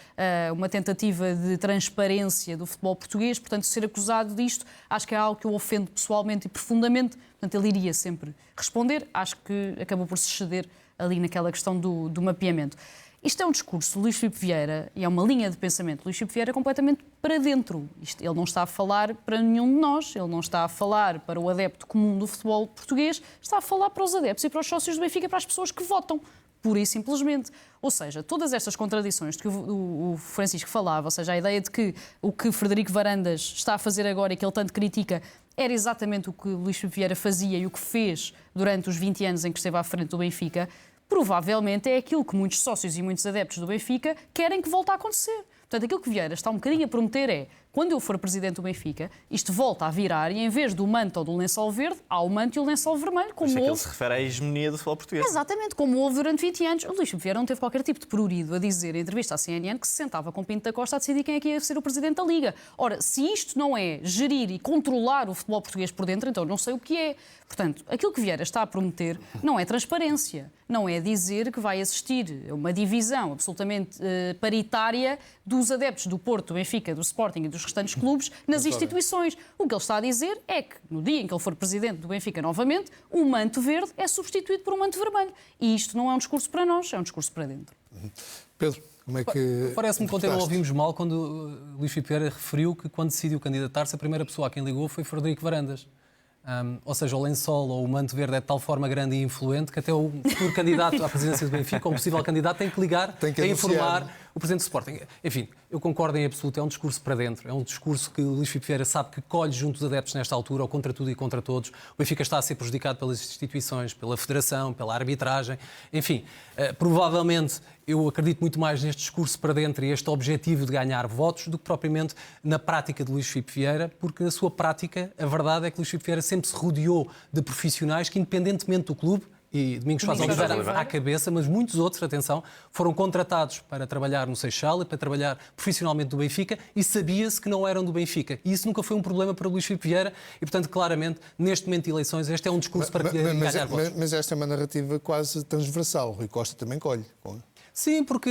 uma tentativa de transparência do futebol português, portanto, ser acusado disto, acho que é algo que o ofende pessoalmente e profundamente, portanto, ele iria sempre responder. Acho que acabou por se ceder ali naquela questão do mapeamento. Isto é um discurso de Luís Filipe Vieira e é uma linha de pensamento de Luís Filipe Vieira completamente para dentro. Ele não está a falar para nenhum de nós, ele não está a falar para o adepto comum do futebol português, está a falar para os adeptos e para os sócios do Benfica, para as pessoas que votam, pura e simplesmente. Ou seja, todas estas contradições de que o Francisco falava, ou seja, a ideia de que o que Frederico Varandas está a fazer agora e que ele tanto critica era exatamente o que Luís Filipe Vieira fazia e o que fez durante os 20 anos em que esteve à frente do Benfica, provavelmente é aquilo que muitos sócios e muitos adeptos do Benfica querem que volte a acontecer. Portanto, aquilo que Vieira está um bocadinho a prometer é, quando eu for presidente do Benfica, isto volta a virar e em vez do manto ou do lençol verde, há o manto e o lençol vermelho, como Acho houve... que ele se refere à hegemonia do futebol português. Exatamente, como houve durante 20 anos. O Luís Filipe Vieira não teve qualquer tipo de prurido a dizer em entrevista à CNN que se sentava com Pinto da Costa a decidir quem é que ia ser o presidente da Liga. Ora, se isto não é gerir e controlar o futebol português por dentro, então não sei o que é. Portanto, aquilo que Vieira está a prometer não é transparência, não é dizer que vai existir uma divisão absolutamente paritária dos adeptos do Porto, do Benfica, do Sporting e dos restantes clubes nas instituições. O que ele está a dizer é que, no dia em que ele for presidente do Benfica novamente, o manto verde é substituído por um manto vermelho. E isto não é um discurso para nós, é um discurso para dentro. Pedro, Como é que... Parece-me que ontem não interpretaste? ouvimos mal quando Luís Filipe Vieira referiu que quando decidiu candidatar-se, a primeira pessoa a quem ligou foi Frederico Varandas. Ou seja, o lençol ou o manto verde é de tal forma grande e influente que até o futuro candidato à presidência do Benfica, ou um possível candidato, tem que ligar a informar o presidente do Sporting. Enfim, eu concordo em absoluto, é um discurso para dentro, é um discurso que o Luís Filipe Vieira sabe que colhe junto dos adeptos nesta altura, ou contra tudo e contra todos. O Benfica está a ser prejudicado pelas instituições, pela federação, pela arbitragem, enfim, provavelmente eu acredito muito mais neste discurso para dentro e este objetivo de ganhar votos do que propriamente na prática de Luís Filipe Vieira, porque na sua prática a verdade é que Luís Filipe Vieira sempre se rodeou de profissionais que, independentemente do clube, e Domingos Faz Oliveira à cabeça, mas muitos outros, atenção, foram contratados para trabalhar no Seixal e para trabalhar profissionalmente do Benfica e sabia-se que não eram do Benfica. E isso nunca foi um problema para Luís Filipe Vieira e, portanto, claramente, neste momento de eleições, este é um discurso para ganhar votos. Mas esta é uma narrativa quase transversal. O Rui Costa também colhe. Sim, porque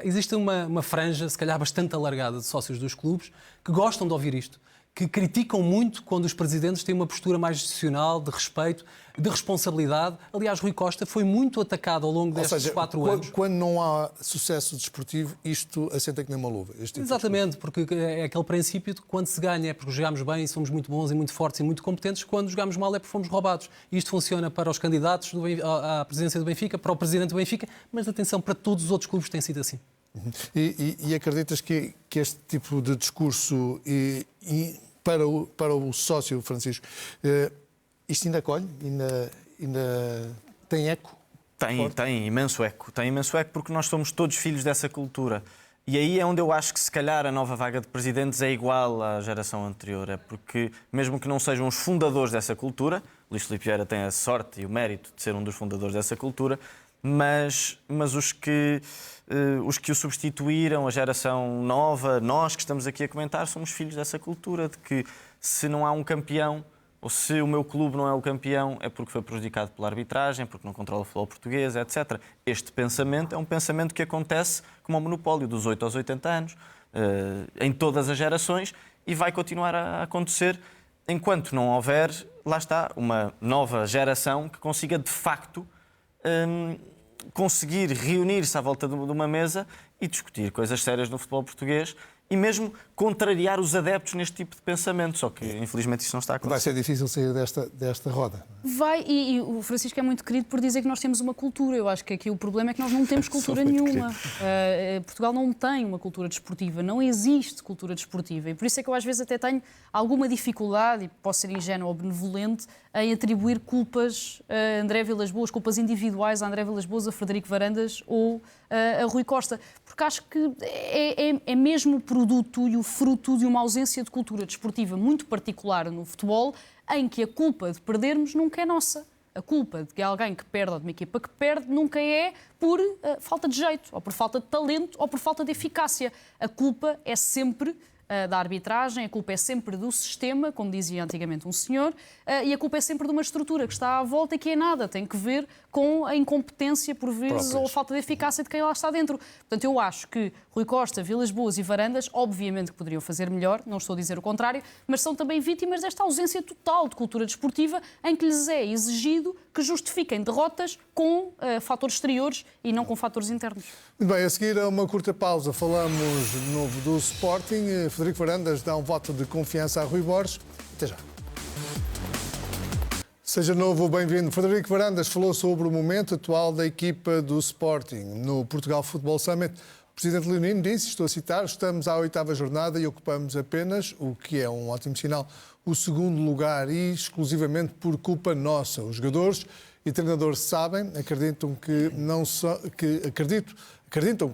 existe uma franja, se calhar bastante alargada, de sócios dos clubes que gostam de ouvir isto, que criticam muito quando os presidentes têm uma postura mais institucional, de respeito, de responsabilidade. Aliás, Rui Costa foi muito atacado ao longo destes 4 anos. Quando não há sucesso desportivo, isto assenta que nem uma luva. Exatamente, porque é aquele princípio de que quando se ganha é porque jogamos bem e somos muito bons e muito fortes e muito competentes, quando jogamos mal é porque fomos roubados. E isto funciona para os candidatos à presidência do Benfica, para o presidente do Benfica, mas atenção, para todos os outros clubes tem sido assim. E acreditas que este tipo de discurso para o sócio Francisco, isto ainda colhe? Ainda tem eco? Tem imenso eco. Tem imenso eco porque nós somos todos filhos dessa cultura. E aí é onde eu acho que, se calhar, a nova vaga de presidentes é igual à geração anterior. É porque, mesmo que não sejam os fundadores dessa cultura, Luís Filipe Vieira tem a sorte e o mérito de ser um dos fundadores dessa cultura, mas os que o substituíram, a geração nova, nós que estamos aqui a comentar, somos filhos dessa cultura de que se não há um campeão, ou se o meu clube não é o campeão, é porque foi prejudicado pela arbitragem, porque não controla o futebol português, etc. Este pensamento é um pensamento que acontece como um monopólio dos 8 aos 80 anos, em todas as gerações, e vai continuar a acontecer enquanto não houver, lá está, uma nova geração que consiga, de facto, conseguir reunir-se à volta de uma mesa e discutir coisas sérias no futebol português e mesmo contrariar os adeptos neste tipo de pensamento. Só que, infelizmente, isso não está a acontecer. Vai ser difícil sair desta roda. Vai, e o Francisco é muito querido por dizer que nós temos uma cultura. Eu acho que aqui o problema é que nós não temos cultura nenhuma. Portugal não tem uma cultura desportiva, não existe cultura desportiva. E por isso é que eu às vezes até tenho alguma dificuldade, e posso ser ingênuo ou benevolente, em atribuir culpas a André Vilas-Boas, culpas individuais a André Vilas-Boas, a Frederico Varandas ou a Rui Costa. Porque acho que é mesmo o produto e o fruto de uma ausência de cultura desportiva muito particular no futebol, em que a culpa de perdermos nunca é nossa. A culpa de alguém que perde ou de uma equipa que perde nunca é por falta de jeito, ou por falta de talento, ou por falta de eficácia. A culpa é sempre da arbitragem, a culpa é sempre do sistema, como dizia antigamente um senhor, e a culpa é sempre de uma estrutura que está à volta e que é nada, tem que ver com a incompetência, por vezes, ou a falta de eficácia de quem lá está dentro. Portanto, eu acho que Rui Costa, Vilas-Boas e Varandas, obviamente que poderiam fazer melhor, não estou a dizer o contrário, mas são também vítimas desta ausência total de cultura desportiva em que lhes é exigido que justifiquem derrotas com fatores exteriores e não com fatores internos. Muito bem, a seguir a uma curta pausa falamos de novo do Sporting. Frederico Varandas dá um voto de confiança a Rui Borges. Até já. Seja novo, bem-vindo. Frederico Varandas falou sobre o momento atual da equipa do Sporting no Portugal Football Summit. O presidente Leonino disse, estou a citar, estamos à 8ª jornada e ocupamos apenas, o que é um ótimo sinal, o 2º lugar e exclusivamente por culpa nossa. Os jogadores e treinadores sabem, acreditam que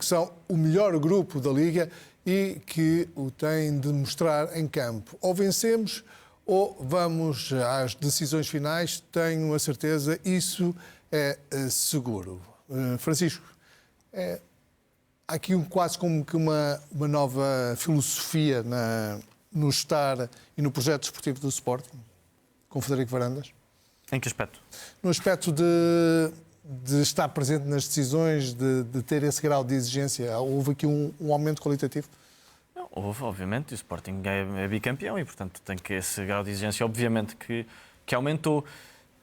são o melhor grupo da Liga e que o têm de mostrar em campo. Ou vencemos ou vamos às decisões finais, tenho a certeza, isso é seguro. Francisco, há aqui quase como que uma nova filosofia no estar e no projeto desportivo do Sporting, com Frederico Varandas? Em que aspecto? No aspecto de estar presente nas decisões, de ter esse grau de exigência. Houve aqui um aumento qualitativo? Não, houve, obviamente. O Sporting é bicampeão e, portanto, tem que esse grau de exigência, obviamente, que aumentou.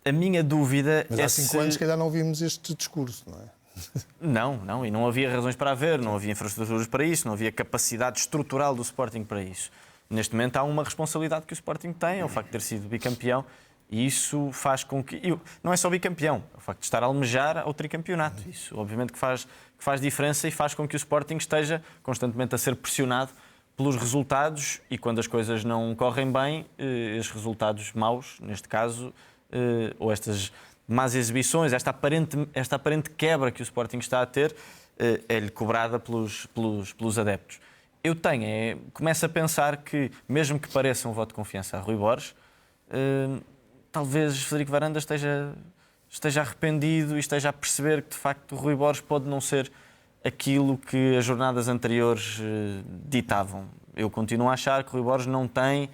A minha dúvida Mas há 5 anos, se calhar, não vimos este discurso, não é? Não, e não havia razões para haver, não havia infraestruturas para isso, não havia capacidade estrutural do Sporting para isso. Neste momento há uma responsabilidade que o Sporting tem, é o facto de ter sido bicampeão, e isso faz com que... Não é só bicampeão, é o facto de estar a almejar ao tricampeonato. Isso obviamente que faz diferença e faz com que o Sporting esteja constantemente a ser pressionado pelos resultados, e quando as coisas não correm bem, esses resultados maus, neste caso, ou estas más exibições, esta aparente quebra que o Sporting está a ter, é-lhe cobrada pelos adeptos. Eu começo a pensar que, mesmo que pareça um voto de confiança a Rui Borges, talvez Frederico Varandas esteja arrependido e esteja a perceber que, de facto, o Rui Borges pode não ser aquilo que as jornadas anteriores ditavam. Eu continuo a achar que o Rui Borges não tem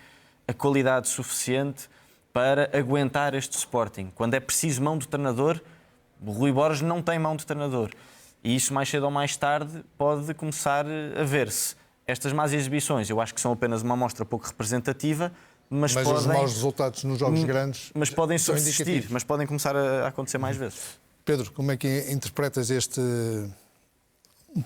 a qualidade suficiente para aguentar este Sporting. Quando é preciso mão de treinador, o Rui Borges não tem mão de treinador. E isso, mais cedo ou mais tarde, pode começar a ver-se. Estas más exibições, eu acho que são apenas uma amostra pouco representativa, mas os maus resultados nos jogos grandes podem são subsistir, indicativos. mas podem começar a acontecer mais vezes. Pedro, como é que interpretas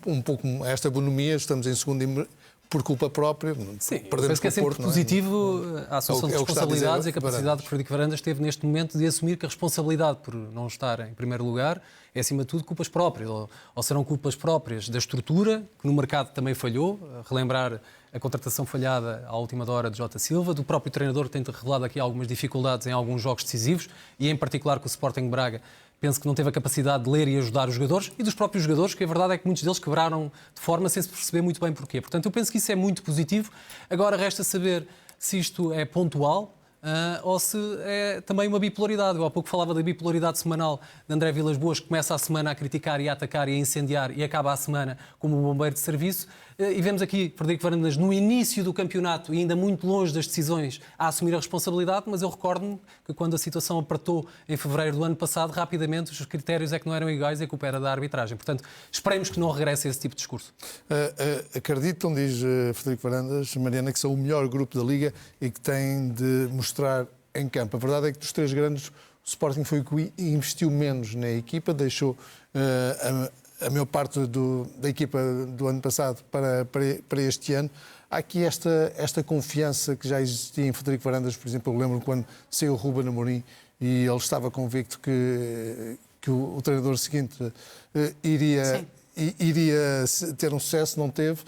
um pouco esta bonomia? Estamos em segundo por culpa própria. Sim, penso que é sempre positivo a assunção de responsabilidades e a capacidade que Frederico Varandas teve neste momento de assumir que a responsabilidade por não estar em primeiro lugar é, acima de tudo, culpas próprias, ou serão culpas próprias da estrutura, que no mercado também falhou, relembrar a contratação falhada à última hora de Jota Silva, do próprio treinador que tem revelado aqui algumas dificuldades em alguns jogos decisivos, e em particular com o Sporting Braga, penso que não teve a capacidade de ler e ajudar os jogadores, e dos próprios jogadores, que a verdade é que muitos deles quebraram de forma sem se perceber muito bem porquê. Portanto, eu penso que isso é muito positivo. Agora resta saber se isto é pontual ou se é também uma bipolaridade. Eu há pouco falava da bipolaridade semanal de André Vilas-Boas, que começa a semana a criticar e a atacar e a incendiar e acaba a semana como um bombeiro de serviço. E vemos aqui Frederico Varandas no início do campeonato e ainda muito longe das decisões a assumir a responsabilidade, mas eu recordo-me que quando a situação apertou em fevereiro do ano passado, rapidamente os critérios é que não eram iguais e a culpa era da arbitragem. Portanto, esperemos que não regresse a esse tipo de discurso. Acreditam, diz Frederico Varandas, Mariana, que são o melhor grupo da Liga e que têm de mostrar em campo. A verdade é que dos três grandes, o Sporting foi o que investiu menos na equipa, deixou a maior parte da equipa do ano passado para este ano. Há aqui esta confiança que já existia em Frederico Varandas, por exemplo. Eu lembro quando saiu o Ruben Amorim e ele estava convicto que o treinador seguinte iria ter um sucesso, não teve,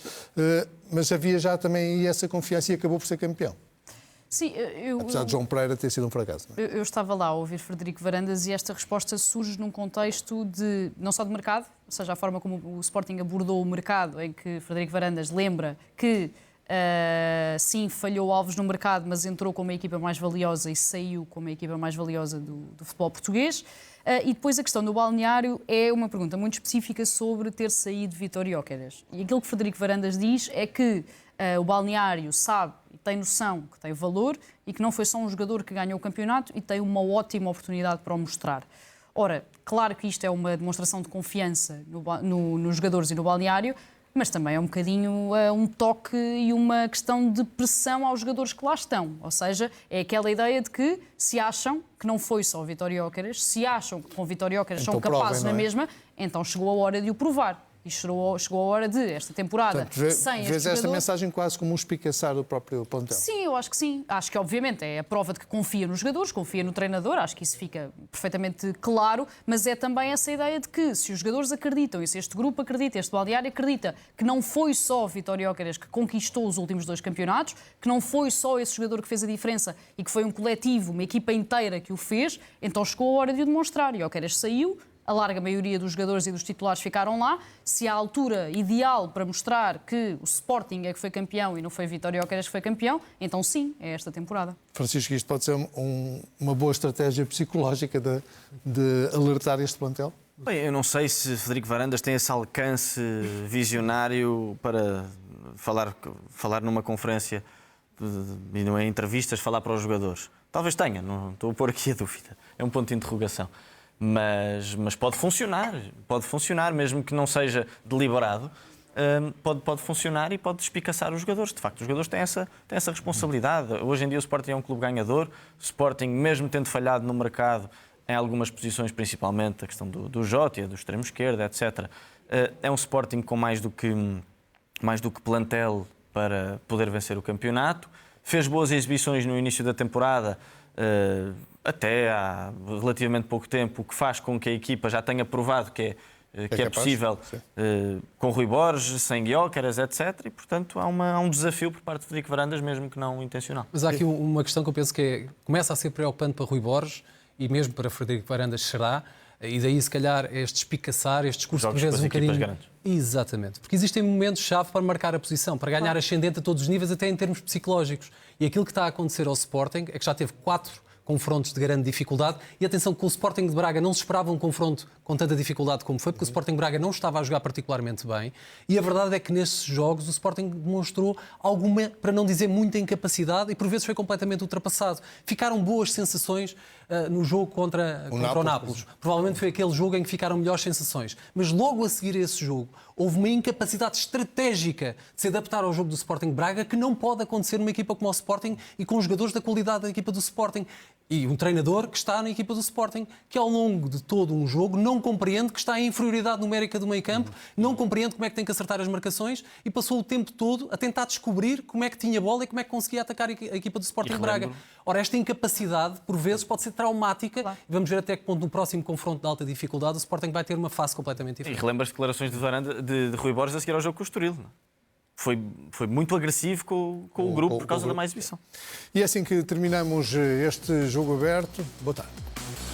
mas havia já também essa confiança e acabou por ser campeão. Sim, apesar de João Pereira ter sido um fracasso. Não é? Eu estava lá a ouvir Frederico Varandas e esta resposta surge num contexto de, não só de mercado, ou seja, a forma como o Sporting abordou o mercado, em que Frederico Varandas lembra que sim, falhou alvos no mercado, mas entrou como a equipa mais valiosa e saiu como a equipa mais valiosa do futebol português. E depois a questão do balneário é uma pergunta muito específica sobre ter saído Vítor Gyökeres. E aquilo que Frederico Varandas diz é que o balneário sabe e tem noção que tem valor e que não foi só um jogador que ganhou o campeonato e tem uma ótima oportunidade para o mostrar. Ora, claro que isto é uma demonstração de confiança nos jogadores e no balneário, mas também é um bocadinho um toque e uma questão de pressão aos jogadores que lá estão. Ou seja, é aquela ideia de que se acham que não foi só o Vítor Gyökeres, se acham que com o Vítor Gyökeres então são capazes provem, na mesma, então chegou a hora de o provar. E chegou a hora de, esta temporada, portanto, sem vês este esta mensagem quase como um espicaçar do próprio plantel? Sim, eu acho que sim. Acho que, obviamente, é a prova de que confia nos jogadores, confia no treinador, acho que isso fica perfeitamente claro, mas é também essa ideia de que, se os jogadores acreditam, e se este grupo acredita, este balneário acredita, que não foi só o Vítor Gyökeres que conquistou os últimos 2 campeonatos, que não foi só esse jogador que fez a diferença e que foi um coletivo, uma equipa inteira que o fez, então chegou a hora de o demonstrar. Gyökeres saiu, a larga maioria dos jogadores e dos titulares ficaram lá. Se há a altura ideal para mostrar que o Sporting é que foi campeão e não foi Vítor Gyökeres que foi campeão, então sim, é esta temporada. Francisco, isto pode ser uma boa estratégia psicológica de alertar este plantel? Bem, eu não sei se Frederico Varandas tem esse alcance visionário para falar numa conferência e em entrevistas, falar para os jogadores. Talvez tenha, não estou a pôr aqui a dúvida. É um ponto de interrogação. Mas pode funcionar, mesmo que não seja deliberado, pode funcionar e pode despicaçar os jogadores. De facto, os jogadores têm essa responsabilidade. Hoje em dia o Sporting é um clube ganhador, o Sporting, mesmo tendo falhado no mercado, em algumas posições, principalmente a questão do Jota, do extremo esquerdo, etc. É um Sporting com mais do que plantel para poder vencer o campeonato. Fez boas exibições no início da temporada, até há relativamente pouco tempo, o que faz com que a equipa já tenha provado que é possível, com Rui Borges, sem Gyökeres, etc. E, portanto, há um desafio por parte de Frederico Varandas, mesmo que não intencional. Mas há aqui uma questão que eu penso que começa a ser preocupante para Rui Borges e mesmo para Frederico Varandas será, e daí, se calhar, este espicaçar, este discurso Jogos por vezes com as um bocadinho... grandes. Exatamente. Porque existem momentos-chave para marcar a posição, para ganhar ascendente a todos os níveis, até em termos psicológicos. E aquilo que está a acontecer ao Sporting é que já teve 4 confrontos de grande dificuldade. E atenção que com o Sporting de Braga não se esperava um confronto com tanta dificuldade como foi, porque o Sporting de Braga não estava a jogar particularmente bem. E a verdade é que nesses jogos o Sporting demonstrou alguma, para não dizer muita incapacidade, e por vezes foi completamente ultrapassado. Ficaram boas sensações no jogo contra o Nápoles. Provavelmente foi aquele jogo em que ficaram melhores sensações. Mas logo a seguir a esse jogo, houve uma incapacidade estratégica de se adaptar ao jogo do Sporting de Braga que não pode acontecer numa equipa como o Sporting e com jogadores da qualidade da equipa do Sporting. E um treinador que está na equipa do Sporting, que ao longo de todo um jogo não compreende que está em inferioridade numérica do meio-campo, não compreende como é que tem que acertar as marcações e passou o tempo todo a tentar descobrir como é que tinha bola e como é que conseguia atacar a equipa do Sporting de Braga. Ora, esta incapacidade, por vezes, pode ser traumática. Claro. Vamos ver até que ponto no próximo confronto de alta dificuldade o Sporting vai ter uma face completamente diferente. E relembra as declarações de Rui Borges a seguir ao jogo com o Estoril. Foi muito agressivo com o grupo por causa da má exibição. E é assim que terminamos este Jogo Aberto. Boa tarde.